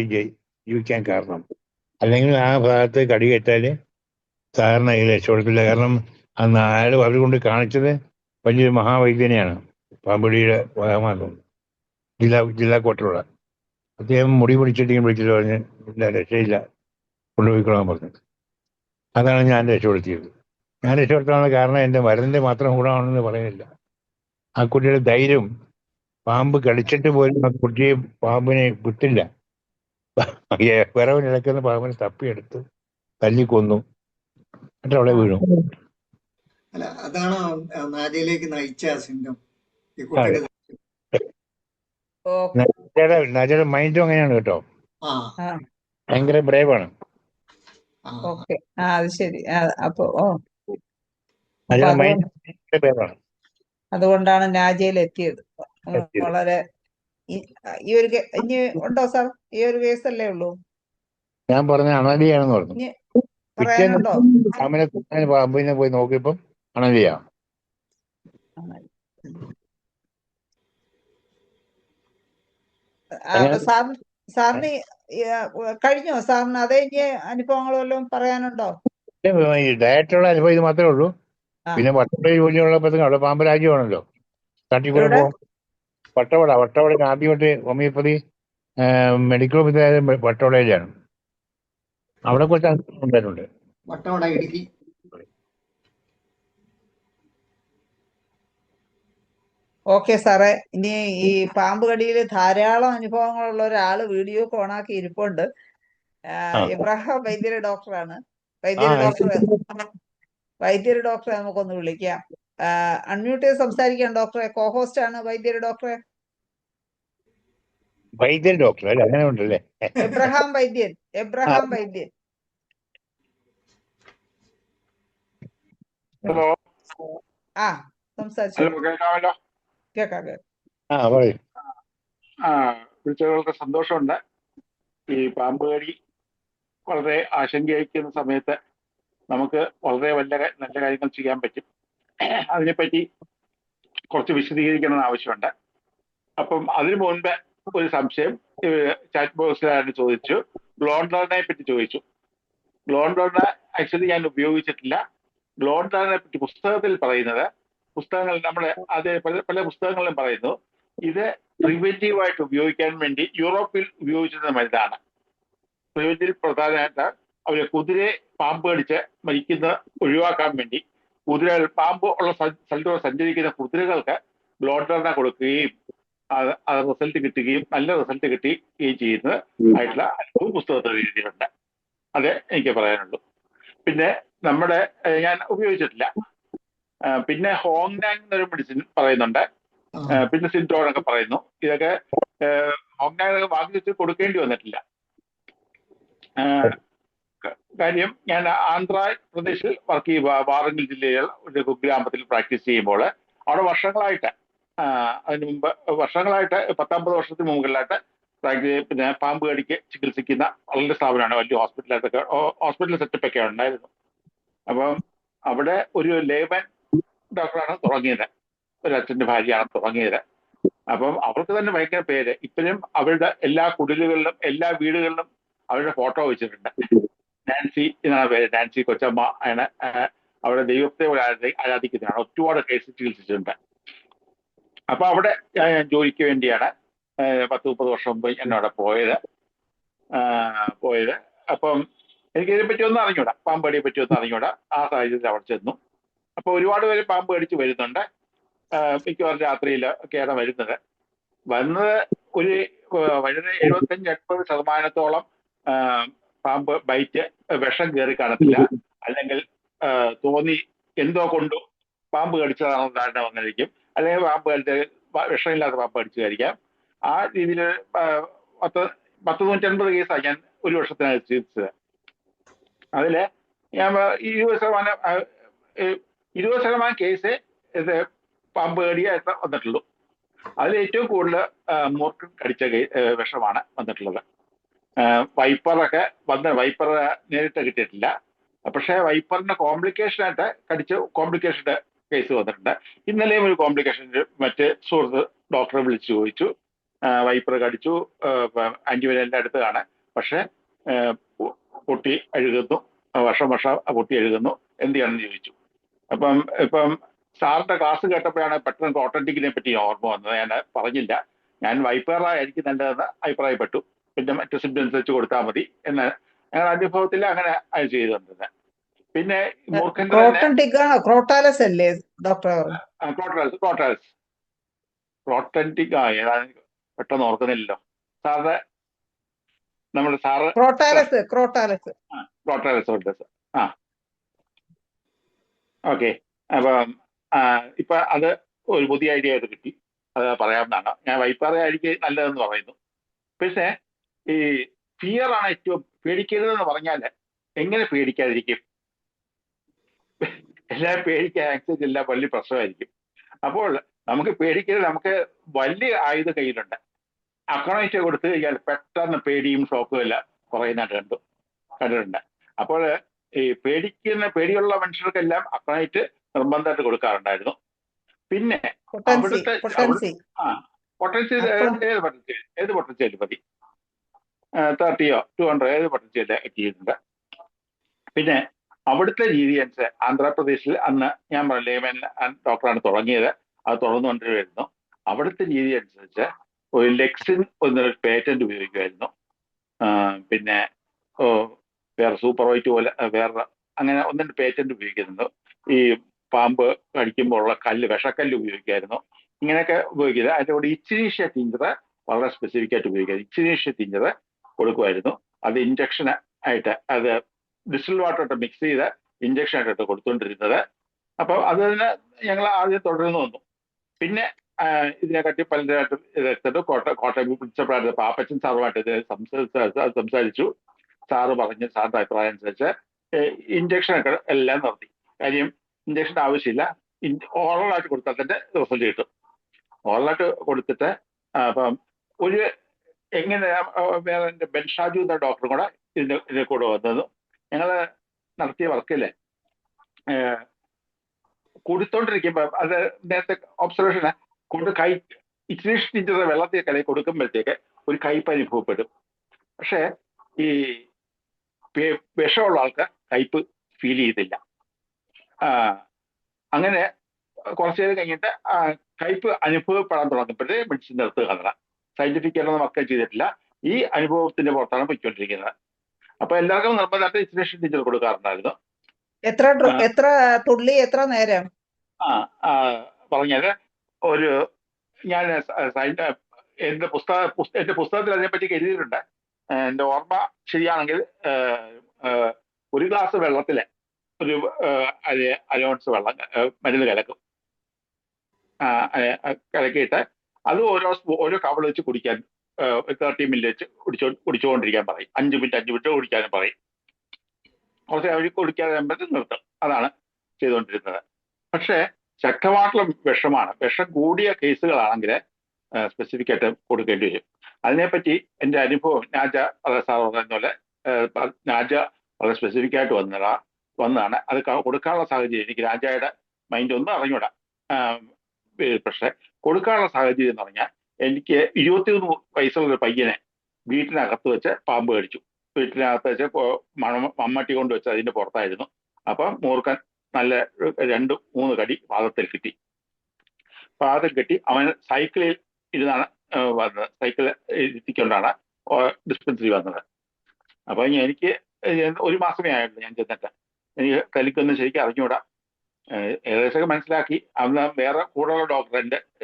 ജീവിക്കാൻ കാരണം. അല്ലെങ്കിൽ ആ ഭാഗത്ത് കടിയേറ്റാല് സാധാരണ രക്ഷപ്പെടത്തില്ല. കാരണം അന്ന് അവർ കൊണ്ട് കാണിച്ചത് വലിയൊരു മഹാവൈദ്യനെയാണ്, പാമ്പടിയുടെ ഭാഗമാകും ജില്ലാ കോട്ടറുള്ള അദ്ദേഹം. മുടി പിടിച്ചിട്ട് വിളിച്ചിട്ട് പറഞ്ഞ് ഇല്ല രക്ഷയില്ല, കൊണ്ടുപോയിക്കൊള്ളാൻ പറഞ്ഞു. അതാണ് ഞാൻ രക്ഷപ്പെടുത്തിയത്. ഞാൻ രക്ഷപ്പെടുത്താനുള്ള കാരണം എൻ്റെ മരുന്നിന്റെ മാത്രം ഗുണമാണെന്ന് പറയുന്നില്ല. ആ കുട്ടിയുടെ ധൈര്യം, പാമ്പ് കടിച്ചിട്ട് പോലും ആ കുട്ടിയെ പാമ്പിനെ വിട്ടില്ല. വിറവിനിടക്കുന്ന പാമ്പിനെ തപ്പിയെടുത്ത് തല്ലിക്കൊന്നു, എന്നിട്ട് അവിടെ വീണു. അല്ല, അതാണ് നാജയിലേക്ക് നയിച്ച സിംറ്റം ഈ കുട്ടിയുടെ. നാജയുടെ മൈൻഡും അങ്ങനെയാണ് കേട്ടോ, ഭയങ്കര ബ്രേവാണ്. അത് ശരി. അപ്പൊ അതുകൊണ്ടാണ് നാജയിൽ എത്തിയത്. വളരെ ഈ ഒരു ഇനി ഉണ്ടോ സാർ? ഈ ഒരു കേസല്ലേ ഉള്ളൂ? ഞാൻ പറഞ്ഞ അണലിയാണെന്ന് പറഞ്ഞു. പറയാനുണ്ടോ? പാമ്പിനെ പോയി നോക്കിയപ്പം അണലിയാ. അങ്ങനെ സാറിന് കഴിഞ്ഞോ സാറിന്? അതേ ഇനി അനുഭവങ്ങൾ വല്ലതും പറയാനുണ്ടോ? ഈ ഡയറ്റുള്ള അനുഭവം ഇത് മാത്രമേ ഉള്ളൂ. ആ. പിന്നെ വട്ടവട ജോലിയുള്ളപ്പോഴത്തേക്കും അവിടെ പാമ്പ് രാജ്യമാണല്ലോ. തട്ടിക്കൂടെ എവിടെ? പോകും. വട്ടവട ആദ്യമായിട്ട് ഹോമിയോപ്പതി മെഡിക്കൽ ഓഫീസർ വട്ടവടയിലാണ്. അവിടെ കുറച്ച് അനുഭവം ഉണ്ടായിട്ടുണ്ട്. വട്ടവട, ഇടുക്കി. ഓക്കെ സാറേ, ഇനി ഈ പാമ്പ് കടിയിൽ ധാരാളം അനുഭവങ്ങളുള്ള ഒരാള് വീഡിയോ ഓണാക്കി ഇരിപ്പുണ്ട്. എബ്രഹാം വൈദ്യര് ഡോക്ടറാണ്. വൈദ്യര് ഡോക്ടറെ നമുക്കൊന്ന് വിളിക്കാം. അൺമ്യൂട്ട് ചെയ്ത് സംസാരിക്കാം ഡോക്ടറെ. കോഹോസ്റ്റ് ആണ് വൈദ്യര് ഡോക്ടറെ. വൈദ്യൻ ഡോക്ടർ അല്ലേ? അങ്ങനെ ഉണ്ടല്ലേ? എബ്രഹാം വൈദ്യൻ. ഹലോ. ആ, സംസാരിച്ചു. ഹലോ, കേൾക്കാമല്ലോ? കേക്കാം. പറയൂ. വിളിച്ചവർക്ക് സന്തോഷമുണ്ട്. ഈ പാമ്പ് കടി വളരെ ആശങ്കയായിരിക്കുന്ന സമയത്ത് നമുക്ക് വളരെ നല്ല കാര്യങ്ങൾ ചെയ്യാൻ പറ്റും. അതിനെപ്പറ്റി കുറച്ച് വിശദീകരിക്കണമെന്ന് ആവശ്യമുണ്ട്. അപ്പം അതിനു മുൻപ് ഒരു സംശയം ചാറ്റ് ബോക്സിലാണ് ചോദിച്ചു. ഗ്ലോണ്ടറിനെ പറ്റി ചോദിച്ചു. ഗ്ലോണ്ടറിനെ ആക്ച്വലി ഞാൻ ഉപയോഗിച്ചിട്ടില്ല. ഗ്ലോണ്ടറിനെ പറ്റി പുസ്തകത്തിൽ പറയുന്നത്, പുസ്തകങ്ങൾ നമ്മുടെ അത് പല പുസ്തകങ്ങളിലും പറയുന്നു, ഇത് പ്രിവെന്റീവായിട്ട് ഉപയോഗിക്കാൻ വേണ്ടി യൂറോപ്പിൽ ഉപയോഗിച്ചിരുന്ന മരുന്നാണ്. പ്രിവെന്റീവ് പ്രധാനമായിട്ട് അവര് കുതിരയെ പാമ്പ് കടിച്ച് മരിക്കുന്ന ഒഴിവാക്കാൻ വേണ്ടി പാമ്പ് ഉള്ള സ്ഥലത്തൂടെ സഞ്ചരിക്കുന്ന കുതിരകൾക്ക് ഗ്ലോണ്ടറിനെ കൊടുക്കുകയും അത് റിസൾട്ട് കിട്ടുകയും നല്ല റിസൾട്ട് കിട്ടുകയും ചെയ്യുന്നത് ആയിട്ടുള്ള അനുഭവം പുസ്തകത്തിൽ എഴുതിയിട്ടുണ്ട്. അതെ എനിക്ക് പറയാനുള്ളൂ. പിന്നെ ഞാൻ ഉപയോഗിച്ചിട്ടില്ല. പിന്നെ ഹോങ്നാങ് എന്നൊരു മെഡിസിൻ പറയുന്നുണ്ട്. പിന്നെ സിൻട്രോൺ ഒക്കെ പറയുന്നു. ഇതൊക്കെ ഹോങ്നാങ് വാങ്ങി വെച്ച് കൊടുക്കേണ്ടി വന്നിട്ടില്ല. കാര്യം ഞാൻ ആന്ധ്രാപ്രദേശിൽ വർക്ക് ചെയ്യുക, വാറങ്കൽ ജില്ലയിൽ ഒരു കുഗ്രാമത്തിൽ പ്രാക്ടീസ് ചെയ്യുമ്പോൾ അവിടെ വർഷങ്ങളായിട്ട് 19 വർഷത്തിന് മുകളിലായിട്ട് പിന്നെ പാമ്പ് കടിക്ക് ചികിത്സിക്കുന്ന വളരെ സ്ഥാപനമാണ്. വലിയ ഹോസ്പിറ്റൽ സെറ്റപ്പ് ഒക്കെ ഉണ്ടായിരുന്നു. അപ്പം അവിടെ ഒരു ലേബൻ ഡോക്ടറാണ് തുടങ്ങിയത്. ഒരു അച്ഛൻ്റെ ഭാര്യയാണ് തുടങ്ങിയത്. അപ്പം അവർക്ക് തന്നെ ഭയങ്കര പേര്. ഇപ്പോഴും അവരുടെ എല്ലാ കുടിലുകളിലും എല്ലാ വീടുകളിലും അവരുടെ ഫോട്ടോ വെച്ചിട്ടുണ്ട്. നാൻസി എന്നാണ് പേര്. നാൻസി കൊച്ചമ്മ ആണ്. അവിടെ ദൈവത്തെ ആരാധിക്കുന്നതാണ്. ഒരുപാട് കേസ് ചികിത്സിച്ചിട്ടുണ്ട്. അപ്പൊ അവിടെ ഞാൻ ജോലിക്ക് വേണ്ടിയാണ് 10-30 വർഷം മുമ്പ് എന്നവിടെ പോയത്. അപ്പം എനിക്ക് ഇതിനെപ്പറ്റി ഒന്നും അറിഞ്ഞൂടാ, പാമ്പടിയെ പറ്റി ഒന്നും അറിഞ്ഞൂടാ. ആ സാഹചര്യത്തിൽ അവിടെ ചെന്നു. അപ്പൊ ഒരുപാട് പേര് പാമ്പ് കടിച്ച് വരുന്നുണ്ട്. മിക്കവാറും രാത്രിയിൽ ഒക്കെയാണ് വരുന്നത്. ഒരു വളരെ 75-80% പാമ്പ് ബൈറ്റ് വിഷം കയറി കാണത്തില്ല, അല്ലെങ്കിൽ തോന്നി എന്തോ കൊണ്ടു പാമ്പ് കടിച്ചതാണെന്ന് ധാരണ വന്നിരിക്കും. അല്ലെങ്കിൽ പാമ്പ് കടിച്ച് വിഷമില്ലാത്ത പാമ്പ് കടിച്ചതായിരിക്കാം. ആ രീതിയിൽ 100-150 കേസാണ് ഞാൻ ഒരു വർഷത്തിനകം ചികിത്സിച്ചത്. അതില് ഞാൻ 20% കേസ് ഇത് പാമ്പ് കടിയായിട്ട് വന്നിട്ടുള്ളൂ. അതിൽ ഏറ്റവും കൂടുതൽ മൂർഖൻ കടിച്ച വിഷമാണ് വന്നിട്ടുള്ളത്. വൈപ്പറൊക്കെ വൈപ്പർ നേരിട്ട് കിട്ടിയിട്ടില്ല. പക്ഷേ വൈപ്പറിന്റെ കോംപ്ലിക്കേഷനായിട്ട് കോംപ്ലിക്കേഷന്റെ കേസ് വന്നിട്ടുണ്ട്. ഇന്നലെയും ഒരു കോംപ്ലിക്കേഷൻ മറ്റ് സുഹൃത്ത് ഡോക്ടറെ വിളിച്ചു ചോദിച്ചു. വൈപ്പർ കടിച്ചു, ആന്റിവൈറലിന്റെ അടുത്താണ്, പക്ഷെ പൊട്ടി അഴുകുന്നു, വർഷം പൊട്ടി അഴുകുന്നു, എന്ത് ചെയ്യണമെന്ന് ചോദിച്ചു. ഇപ്പം സാറിന്റെ ക്ലാസ് കേട്ടപ്പോഴാണ് പെട്ടെന്ന് ഓട്ടന്റിക്കിനെ പറ്റി ഓർമ്മ വന്നത്. ഞാൻ പറഞ്ഞില്ല. ഞാൻ വൈപ്പറായിരിക്കും നല്ലതെന്ന് അഭിപ്രായപ്പെട്ടു. പിന്നെ മറ്റു സിംറ്റംസ് വെച്ച് കൊടുത്താൽ മതി എന്ന് ഞങ്ങളുടെ അനുഭവത്തിൽ അങ്ങനെ അത് ചെയ്തുകൊണ്ടിരുന്നത്. പിന്നെ ക്രോട്ടാലസ് അല്ലേ ഡോക്ടർ? ക്രോട്ടന്റിക് ഏതാണ് പെട്ടെന്ന് ഓർക്കുന്നില്ലല്ലോ സാറിന്റെ. നമ്മുടെ സാറ് ക്രോട്ടാലസ് ഉണ്ട്. ഓക്കെ. അപ്പം ഇപ്പൊ അത് ഒരു പുതിയ ഐഡിയ ആയിട്ട് കിട്ടി. അത് പറയാവുന്നതാണ്. ഞാൻ വൈപ്പാറ ആയിരിക്കും നല്ലതെന്ന് പറയുന്നു. പക്ഷേ ഈ ഫിയർ ആണ് ഏറ്റവും പേടിക്കരുതെന്ന് പറഞ്ഞാൽ എങ്ങനെ പേടിക്കാതിരിക്കും? എല്ലാം പേടിക്കാൻ ആക്ച്വലി എല്ലാം വലിയ പ്രശ്നമായിരിക്കും. അപ്പോൾ നമുക്ക് പേടിക്കരുത്. നമുക്ക് വലിയ ആയുധ കയ്യിലുണ്ട്. അക്കണൈറ്റ് കൊടുത്തു കഴിഞ്ഞാൽ പെട്ടെന്ന് പേടിയും ഷോക്കും എല്ലാം കുറയുന്നതായിട്ട് കണ്ടിട്ടുണ്ട്. അപ്പോൾ ഈ പേടിയുള്ള മനുഷ്യർക്കെല്ലാം അക്കണൈറ്റ് നിർബന്ധമായിട്ട് കൊടുക്കാറുണ്ടായിരുന്നു. പിന്നെ പൊട്ടൻസി അവിടുത്തെ പൊട്ടൻസി ആ പൊട്ടൻഷ്യൽ അർപ്പം ഏത് പൊട്ടൻഷ്യൽ മതി, 30 200 ഏത് പൊട്ടൻഷ്യൽ ചെയ്തിട്ടുണ്ട്. പിന്നെ അവിടുത്തെ രീതി അനുസരിച്ച് ആന്ധ്രാപ്രദേശിൽ അന്ന് ഞാൻ പറഞ്ഞ ലേമൻ ഡോക്ടറാണ് തുടങ്ങിയത്, അത് തുടർന്നുകൊണ്ടിരുന്നു. അവിടുത്തെ രീതി അനുസരിച്ച് ഒരു ലെക്സിൻ എന്നൊരു പേറ്റന്റ് ഉപയോഗിക്കുമായിരുന്നു. പിന്നെ വേറെ സൂപ്പർ വൈറ്റ് പോലെ വേറെ അങ്ങനെ ഒന്നിന്റെ പേറ്റന്റ് ഉപയോഗിക്കുന്നു. ഈ പാമ്പ് കടിക്കുമ്പോൾ ഉള്ള വിഷക്കല്ല് ഉപയോഗിക്കായിരുന്നു. ഇങ്ങനെയൊക്കെ ഉപയോഗിക്കുന്നത്. അതിൻ്റെ കൂടെ ഇച്ചിനീഷ്യ ടീഞ്ചർ വളരെ സ്പെസിഫിക് ആയിട്ട് ഉപയോഗിക്കുന്നത്. ഇച്ചിനീഷ്യ ടീഞ്ചർ കൊടുക്കുമായിരുന്നു. അത് ഇഞ്ചക്ഷൻ ആയിട്ട്, അത് ഡിസ്റ്റിൽ വാട്ടർ ഇട്ട് മിക്സ് ചെയ്ത് ഇഞ്ചക്ഷൻ ആയിട്ട് കൊടുത്തുകൊണ്ടിരുന്നത്. അപ്പം അത് തന്നെ ഞങ്ങൾ ആദ്യം തുടർന്ന് വന്നു. പിന്നെ ഇതിനെക്കാട്ടി പലരായിട്ടും ഇതെടുത്തിട്ട് കോട്ടയം പ്രിൻസിപ്പളായിട്ട് പാപ്പച്ചൻ സാറുമായിട്ട് ഇത് സംസാരിച്ചു. സാറ് പറഞ്ഞ് സാറിന്റെ അഭിപ്രായം അനുസരിച്ച് ഇഞ്ചക്ഷനൊക്കെ എല്ലാം നിർത്തി. കാര്യം ഇഞ്ചക്ഷൻ ആവശ്യമില്ല, ഓറലായിട്ട് കൊടുത്താൽ തന്നെ റിസൾട്ട് കിട്ടും. ഓറലായിട്ട് കൊടുത്തിട്ട് അപ്പം ഒരു എങ്ങനെ വേറെ എൻ്റെ ബെൻഷാജു എന്ന ഡോക്ടറും കൂടെ ഇതിന്റെ കൂടെ വന്നത്. ഞങ്ങൾ നടത്തിയ വർക്കില് കൊടുത്തോണ്ടിരിക്കുമ്പോൾ അത് നേരത്തെ ഒബ്സർവേഷന് ഇച്ചിരി ടീച്ചർ വെള്ളത്തിൽ കലയിൽ കൊടുക്കുമ്പോഴത്തേക്ക് ഒരു കയ്പ് അനുഭവപ്പെടും. പക്ഷെ ഈ വിഷമുള്ള ആൾക്ക് കയ്പ് ഫീൽ ചെയ്തില്ല. അങ്ങനെ കുറച്ചു നേരം കഴിഞ്ഞിട്ട് കയ്പ് അനുഭവപ്പെടാൻ തുടങ്ങുമ്പോഴേ മെഡിസിൻ നിർത്തുക എന്നതാണ്. സയന്റിഫിക് ആയിട്ടൊന്നും വർക്ക് ചെയ്തിട്ടില്ല. ഈ അനുഭവത്തിന്റെ പുറത്താണ് പൊയ്ക്കൊണ്ടിരിക്കുന്നത്. അപ്പൊ എല്ലാവർക്കും നിർബന്ധമായിട്ട് ഇൻസുലേഷൻ ടീച്ചർ കൊടുക്കാറുണ്ടായിരുന്നു. എത്ര തുള്ളി എത്ര നേരം? പറഞ്ഞാല് ഒരു ഞാൻ എന്റെ പുസ്തകത്തിൽ അതിനെപ്പറ്റി എഴുതിയിട്ടുണ്ട്. എന്റെ ഓർമ്മ ശരിയാണെങ്കിൽ 1 ഗ്ലാസ് വെള്ളത്തില് ഒരു അരൗൺസ് വെള്ളം മരുന്ന് കലക്കും. കലക്കിയിട്ട് അത് ഓരോ കവൾ വെച്ച് കുടിക്കാൻ 30 മിനിറ്റ് വെച്ച് കുടിച്ചുകൊണ്ടിരിക്കാൻ പറയും. 5 മിനിറ്റ് കുടിക്കാനും പറയും. കുറച്ച് അവർ കുടിക്കാതെ നിർത്തും. അതാണ് ചെയ്തുകൊണ്ടിരുന്നത്. പക്ഷേ ശക്തമായിട്ടുള്ള വിഷമാണ്. വിഷം കൂടിയ കേസുകളാണെങ്കിൽ സ്പെസിഫിക് ആയിട്ട് കൊടുക്കേണ്ടി വരും. അതിനെപ്പറ്റി എൻ്റെ അനുഭവം നാജ സാർ പറഞ്ഞ പോലെ നാജ വളരെ സ്പെസിഫിക് ആയിട്ട് വന്നതാണ്. അത് കൊടുക്കാനുള്ള സാഹചര്യം എനിക്ക് രാജയുടെ മൈൻഡ് ഒന്നും അറിഞ്ഞൂടാ. പക്ഷെ കൊടുക്കാനുള്ള സാഹചര്യം എന്ന് പറഞ്ഞാൽ എനിക്ക് 21 വയസ്സുള്ളൊരു പയ്യനെ വീട്ടിനകത്ത് വെച്ച് പാമ്പ് കടിച്ചു. വീട്ടിനകത്ത് വെച്ച് മമ്മട്ടി കൊണ്ട് വെച്ച് അതിന്റെ പുറത്തായിരുന്നു. അപ്പം മൂർഖൻ നല്ല 2-3 കടി പാദത്തിൽ കിട്ടി. പാദത്തിൽ കെട്ടി അവൻ സൈക്കിളിൽ ഇരുന്നാണ് വന്നത്. സൈക്കിൾ ഇരുത്തിക്കൊണ്ടാണ് ഡിസ്പെൻസറി വന്നത്. അപ്പൊ എനിക്ക് 1 മാസമേ ആയുള്ളൂ ഞാൻ ചെന്നിട്ട്. എനിക്ക് കലിക്കൊന്നും ശരിക്കും അറിഞ്ഞുകൂടാ. ഏകദേശമൊക്കെ മനസ്സിലാക്കി. അന്ന് വേറെ കൂടുതലുള്ള ഡോക്ടർ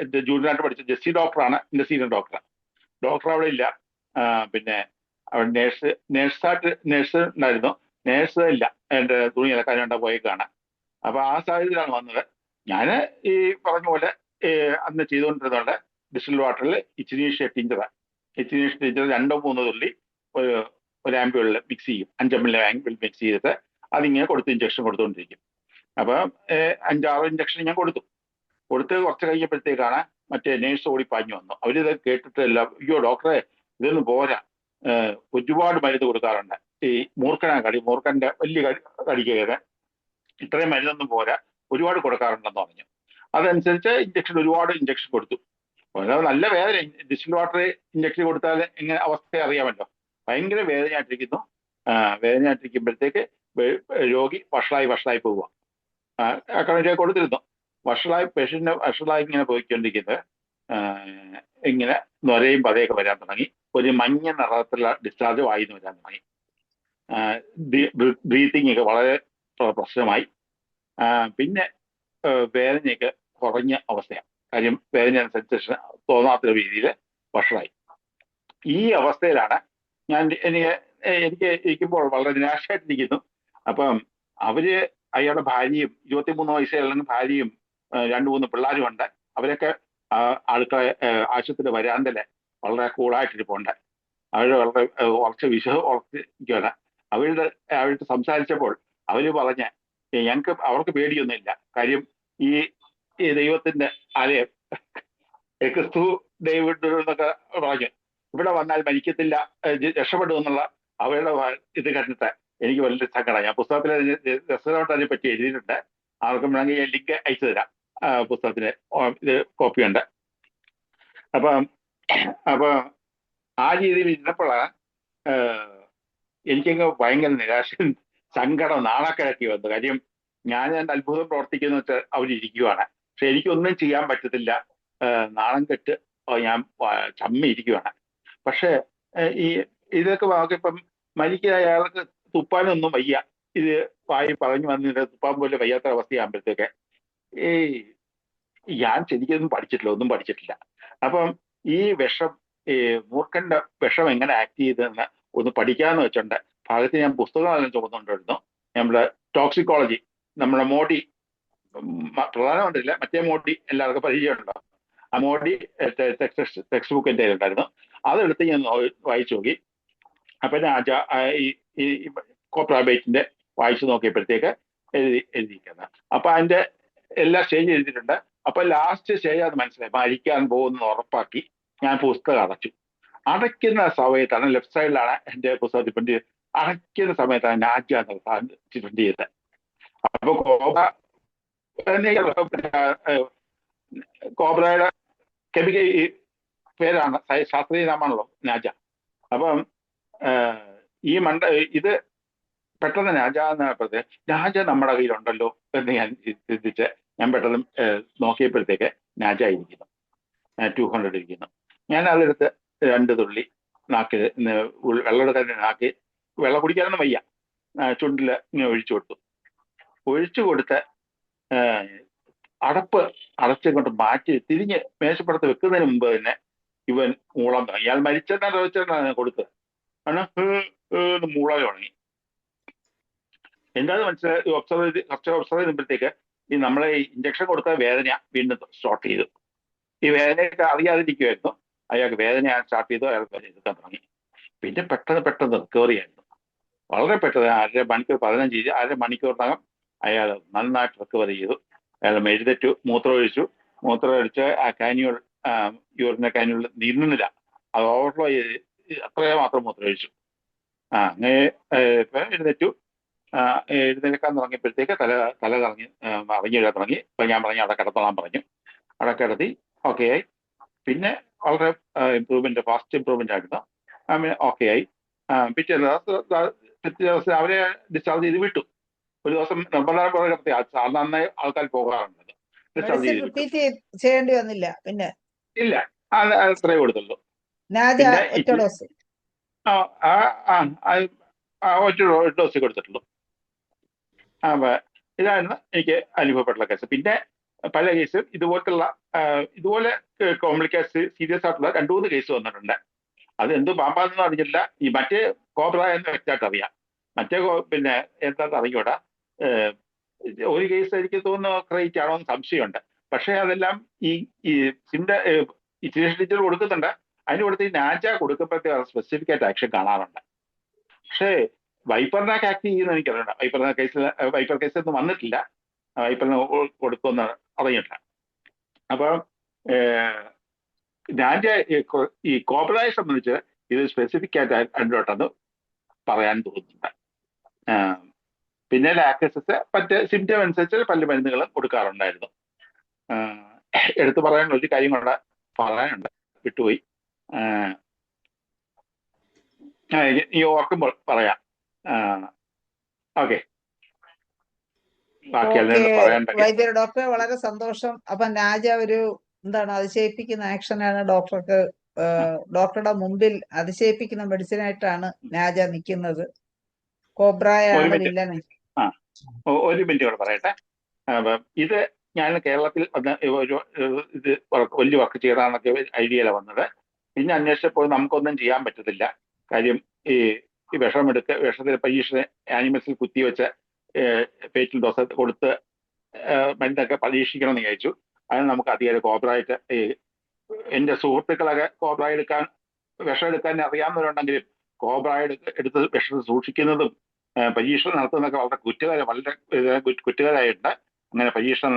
എൻ്റെ ജൂനിയറായിട്ട് പഠിച്ച ജെസ്സി ഡോക്ടറാണ് എൻ്റെ സീനിയർ ഡോക്ടർ. ഡോക്ടർ അവിടെ ഇല്ല. പിന്നെ അവിടെ നേഴ്സ് ഉണ്ടായിരുന്നു. നേഴ്സ് ഇല്ല, എൻ്റെ തുണി ഇളക്കാനുണ്ട പോയേക്കാണ്. അപ്പൊ ആ സാഹചര്യത്തിലാണ് വന്നത്. ഞാൻ ഈ പറഞ്ഞ പോലെ അന്ന് ചെയ്തുകൊണ്ടിരുന്നോണ്ട് ഡിസ്റ്റിൽ വാട്ടറിൽ ഇച്ചിനീഷ്യ ടീഞ്ചർ 2-3 തുള്ളി ഒരു ആംപ്യൂളിൽ മിക്സ് ചെയ്യും. 5 ml ആംപ്യൂൾ മിക്സ് ചെയ്തിട്ട് അതിങ്ങനെ കൊടുത്ത് ഇഞ്ചക്ഷൻ കൊടുത്തുകൊണ്ടിരിക്കും. അപ്പൊ 5-6 ഇഞ്ചക്ഷൻ ഞാൻ കൊടുത്ത് കുറച്ച് കഴിഞ്ഞപ്പോഴത്തേക്കാണ് മറ്റേ നേഴ്സ് ഓടി പാഞ്ഞു വന്നു. അവരിത് കേട്ടിട്ടില്ല. അയ്യോ ഡോക്ടറെ, ഇതൊന്നും പോരാ, ഒരുപാട് മരുന്ന് കൊടുക്കാറുണ്ട്. ഈ മൂർഖന്റെ വലിയ കടിക്കുക, ഇത്രയും മരുന്നൊന്നും പോരാ, ഒരുപാട് കൊടുക്കാറുണ്ടെന്ന് പറഞ്ഞു. അതനുസരിച്ച് ഒരുപാട് ഇഞ്ചക്ഷൻ കൊടുത്തു. നല്ല വേദന. ഡിസ്റ്റിൽ വാട്ടർ ഇഞ്ചക്ഷൻ കൊടുത്താൽ എങ്ങനെ അവസ്ഥ അറിയാമല്ലോ. ഭയങ്കര വേദനയായിട്ടിരിക്കുമ്പോഴത്തേക്ക് രോഗി വഷളായി പോവുക. കണക്റ്റ് കൊടുത്തിരുന്നു. പേഷ്യന്റിന് വഷളായി ഇങ്ങനെ പോയിക്കൊണ്ടിരിക്കുന്നത് ഇങ്ങനെ നൊരയും പതയൊക്കെ വരാൻ തുടങ്ങി. ഒരു മഞ്ഞ നിറത്തിലുള്ള ഡിസ്ചാർജ് വായിന്ന് വരാൻ തുടങ്ങി. ബ്രീത്തിങ് ഒക്കെ വളരെ പ്രശ്നമായി. പിന്നെ വേദനയൊക്കെ കുറഞ്ഞ അവസ്ഥയാണ്. കാര്യം വേദന സെൻസേഷൻ തോന്നാത്ത രീതിയിൽ വഷളായി. ഈ അവസ്ഥയിലാണ് എനിക്ക് ഇരിക്കുമ്പോൾ വളരെ നിരാശയായിട്ടിരിക്കുന്നു. അപ്പം അയാളുടെ ഭാര്യയും 23 വയസ്സുള്ള ഭാര്യയും 2-3 പിള്ളേരും ഉണ്ട്. അവരൊക്കെ ആൾക്കാരെ ആശുപത്രി വരാന്തല് വളരെ കൂളായിട്ടിരിപ്പുണ്ട്. അവർ വളരെ ഉറച്ചിരിക്കുകയാണ്. അവരുടെ സംസാരിച്ചപ്പോൾ അവര് പറഞ്ഞ അവർക്ക് പേടിയൊന്നുമില്ല. കാര്യം ഈ ദൈവത്തിന്റെ ആലയം ക്രിസ്തു ഡേവിഡ് എന്നൊക്കെ പറഞ്ഞു ഇവിടെ വന്നാൽ മരിക്കത്തില്ല, രക്ഷപ്പെടുമെന്നുള്ള അവരുടെ ഇത് കണ്ടിട്ട് എനിക്ക് വലിയ സങ്കടം. ഞാൻ പുസ്തകത്തിൽ രസകരമായിട്ട് അതിനെ പറ്റി എഴുതിയിട്ടുണ്ട്. ആർക്കും വേണമെങ്കിൽ ഞാൻ ലിങ്ക് അയച്ചു തരാം. പുസ്തകത്തിന് ഇത് കോപ്പിയുണ്ട്. അപ്പം അപ്പൊ ആ രീതിയിൽ ഇരുന്നപ്പോഴാണ് എനിക്കങ്ങ് ഭയങ്കര നിരാശയും സങ്കടം നാണക്കേടൊക്കെ വന്നു. കാര്യം ഞാൻ അത്ഭുതം പ്രവർത്തിക്കുന്ന വെച്ചാൽ അവരിയ്ക്കുകയാണ്, പക്ഷെ എനിക്കൊന്നും ചെയ്യാൻ പറ്റത്തില്ല. നാണം കെട്ട് ഞാൻ ചമ്മി ഇരിക്കുകയാണ്. പക്ഷെ ഈ ഇതൊക്കെ ഇപ്പം മരിക്കുന്ന അയാൾക്ക് തുപ്പാനൊന്നും വയ്യ, ഇത് വായി പറഞ്ഞു വന്നിട്ട് തുപ്പാൻ പോലെ വയ്യാത്ത അവസ്ഥയാകുമ്പോഴത്തേക്ക് ഞാൻ ശരിക്കൊന്നും പഠിച്ചിട്ടില്ല, ഒന്നും പഠിച്ചിട്ടില്ല. അപ്പം ഈ വിഷം, മൂർഖന്റെ വിഷം എങ്ങനെ ആക്ട് ചെയ്തെന്ന് ഒന്ന് പഠിക്കാന്ന് വെച്ചോണ്ട് ഭാഗത്ത് ഞാൻ പുസ്തകം ചുമന്നുകൊണ്ടിരുന്നു. നമ്മുടെ ടോക്സിക്കോളജി, നമ്മുടെ മോഡി, പ്രധാനമന്ത്രിയില്ല, മറ്റേ മോഡി എല്ലാവർക്കും പരിചയമുണ്ടോ? ആ മോഡി ടെക്സ്റ്റ് ബുക്ക് എൻ്റെ ഉണ്ടായിരുന്നു. അതെടുത്ത് ഞാൻ വായിച്ചു നോക്കി. അപ്പൊ ഈ കോപ്രാബേറ്റിന്റെ വായിച്ചു നോക്കിയപ്പോഴത്തേക്ക് എഴുതിയിരിക്കുന്നത്. അപ്പൊ അതിന്റെ എല്ലാ സ്റ്റേജ് എഴുതിയിട്ടുണ്ട്. അപ്പൊ ലാസ്റ്റ് സ്റ്റേജ് അത് മനസ്സിലായി, മരിക്കാൻ പോകുന്നത് ഉറപ്പാക്കി ഞാൻ പുസ്തകം അടയ്ക്കുന്ന സമയത്താണ്, ലെഫ്റ്റ് സൈഡിലാണ് എൻ്റെ പുസ്തകത്തിൽ പ്രിന്റ് ചെയ്ത്, അടയ്ക്കുന്ന സമയത്താണ് നാജ പ്രിന്റ് ചെയ്തത്. അപ്പൊ കോബ്രയുടെ കെമിക്കൽ പേരാണ്, ശാസ്ത്രീയ നാമാണല്ലോ നാജ. അപ്പം ഈ ഇത് പെട്ടെന്ന് നാജ എന്നപ്പോഴത്തെ നാജ നമ്മുടെ കയ്യിലുണ്ടല്ലോ എന്ന് ഞാൻ ചിന്തിച്ച് ഞാൻ പെട്ടെന്ന് നോക്കിയപ്പോഴത്തേക്ക് നാജ ഇരിക്കുന്നു, 200 ഇരിക്കുന്നു. ഞാൻ അതെടുത്ത് 2 തുള്ളി നാക്കിൽ വെള്ളം എടുക്കാൻ നാക്കി, വെള്ളം കുടിക്കാനൊന്നും വയ്യ, ചുണ്ടിൽ ഇങ്ങനെ ഒഴിച്ചു കൊടുത്ത് അടച്ചുകൊണ്ട് മാറ്റി തിരിഞ്ഞ് മേശപ്പുറത്ത് വെക്കുന്നതിന് മുമ്പ് തന്നെ ഇവൻ മൂളം തുടങ്ങി. ഇയാൾ മരിച്ചെന്നാണ് കൊടുത്തത്, കാരണം മൂള തുടങ്ങി. എന്താന്ന് മനസ്സിലായി, ഒബ്സർവ് ചെയ്യുമ്പോഴത്തേക്ക് ഈ നമ്മളെ ഇഞ്ചക്ഷൻ കൊടുത്ത വേദന വീണ്ടും സ്റ്റാർട്ട് ചെയ്തു. ഈ വേദനയൊക്കെ അറിയാതിരിക്കുമായിരുന്നു. അയാൾക്ക് വേദന സ്റ്റാർട്ട് ചെയ്തു, അയാൾ എടുക്കാൻ തുടങ്ങി. പിന്നെ പെട്ടെന്ന് റിക്കവറി ആയിരുന്നു, വളരെ പെട്ടെന്ന്. 1.5 മണിക്കൂറിനകം അയാൾ നന്നായിട്ട് റിക്കവർ ചെയ്തു. അയാൾ എഴുന്നേറ്റു, മൂത്രമൊഴിച്ചു. മൂത്രമൊഴിച്ച് ആ കാന്യൂൾ, യൂറിനെ കാന്യൂൾ നീങ്ങുന്നില്ല, അത് ഓവർഫ്ലോ ചെയ്ത് അത്രയും മാത്രം മൂത്രമൊഴിച്ചു. അങ്ങനെ എഴുന്നേൽക്കാൻ തുടങ്ങിയപ്പോഴത്തേക്ക് തല കറങ്ങി അറിഞ്ഞിടാൻ തുടങ്ങി. ഇപ്പൊ ഞാൻ പറഞ്ഞു അവിടെ കിടത്തോളാൻ പറഞ്ഞു. അവിടെ കിടത്തി ഓക്കെ ആയി. പിന്നെ വളരെ ഫാസ്റ്റ് ഇമ്പ്രൂവ്മെന്റ് ആയിരുന്നു. ഓക്കെ ആയി. പിറ്റേ ദിവസം അവരെ ഡിസ്ചാർജ് ചെയ്ത് വിട്ടു. ഒരു ദിവസം നിർബന്ധം കിടത്തി, നന്നായി ആൾക്കാർ പോകാറുണ്ട്. ഡിസ്ചാർജ് ചെയ്ത് വിട്ടു. ചെയ്യേണ്ടി വന്നില്ല. പിന്നെ ഇല്ല, അത്രേ കൊടുത്തുള്ളൂ. ഒറ്റ ഡോസ് കൊടുത്തിട്ടുള്ളൂ. ഇതായിരുന്നു എനിക്ക് അനുഭവപ്പെട്ടുള്ള കേസ്. പിന്നെ പല കേസും ഇതുപോലെ കോംപ്ലിക്കേഷൻ സീരിയസ് ആയിട്ടുള്ള 2-3 കേസ് വന്നിട്ടുണ്ട്. അത് എന്ത് പാമ്പാണെന്ന് അറിഞ്ഞില്ല. ഈ മറ്റേ കോബ്ര എന്ന് വ്യക്തമായിട്ട് അറിയാം, മറ്റേ പിന്നെ എന്താണെന്ന് അറിഞ്ഞൂടാ. ഒരു കേസ് എനിക്ക് തോന്നുന്നു ക്രൈറ്റ് ആണോ എന്ന് സംശയമുണ്ട്. പക്ഷെ അതെല്ലാം ഈ ടീച്ചർ കൊടുക്കുന്നുണ്ട്. അതിന് കൊടുത്ത് ഈ നാജ കൊടുക്കുമ്പോഴത്തേക്ക് സ്പെസിഫിക് ആയിട്ട് ആക്ഷൻ കാണാറുണ്ട്. പക്ഷേ വൈപ്പറിനൊക്കെ ആക്ട് ചെയ്യുന്ന എനിക്കറിയണ്ട. വൈപ്പർ കേസൊന്നും വന്നിട്ടില്ല, വൈപ്പറിന് കൊടുക്കുമെന്ന് അറിഞ്ഞിട്ടില്ല. അപ്പൊ നാജ ഈ കോബ്രയെ സംബന്ധിച്ച് ഇത് സ്പെസിഫിക് ആയിട്ട് ആൻഡ്രോട്ടെന്ന് പറയാൻ തോന്നുന്നുണ്ട്. പിന്നെ ലാക്ടോസിസ് മറ്റ് സിംറ്റം അനുസരിച്ച് പല മരുന്നുകളും കൊടുക്കാറുണ്ടായിരുന്നു. എടുത്തു പറയാനുള്ള ഒരു കാര്യം കൂടെ പറയാനുണ്ട്, വിട്ടുപോയി. ഈ ഓർക്കുമ്പോൾ പറയാം. ഓക്കെ, വൈദ്യർ ഡോക്ടറെ വളരെ സന്തോഷം. അപ്പൊ നാജ ഒരു അതിശയിപ്പിക്കുന്ന ആക്ഷനാണ്. ഡോക്ടറുടെ മുമ്പിൽ അതിശയിപ്പിക്കുന്ന മെഡിസിനായിട്ടാണ് നാജ നിൽക്കുന്നത്. കോബ്രയാണ് വില്ലൻ. ഒരു മിനിറ്റ് കൂടെ പറയട്ടെ. ഇത് ഞാൻ കേരളത്തിൽ ഇത് വലിയ വർക്ക് ചെയ്താന്നൊക്കെ ഐഡിയയിലാണ് വന്നത്. പിന്നെ അന്വേഷിച്ചപ്പോൾ നമുക്കൊന്നും ചെയ്യാൻ പറ്റത്തില്ല. കാര്യം ഈ വിഷത്തിൽ പരീക്ഷ ആനിമൽസിൽ കുത്തിവെച്ച് പേറ്റൽ ഡോസ് കൊടുത്ത് മരുന്നൊക്കെ പരീക്ഷിക്കണം എന്ന് വിചാരിച്ചു. അതിന് നമുക്ക് അധികം കോബ്രായിട്ട് എൻ്റെ സുഹൃത്തുക്കളൊക്കെ വിഷം എടുക്കാൻ അറിയാവുന്നവരുണ്ടെങ്കിലും കോബ്രായിട്ട് എടുത്ത് വിഷം സൂക്ഷിക്കുന്നതും പരീക്ഷണം നടത്തുന്നതൊക്കെ വളരെ കുറ്റകരമായിട്ടുണ്ട്. അങ്ങനെ പരീക്ഷണം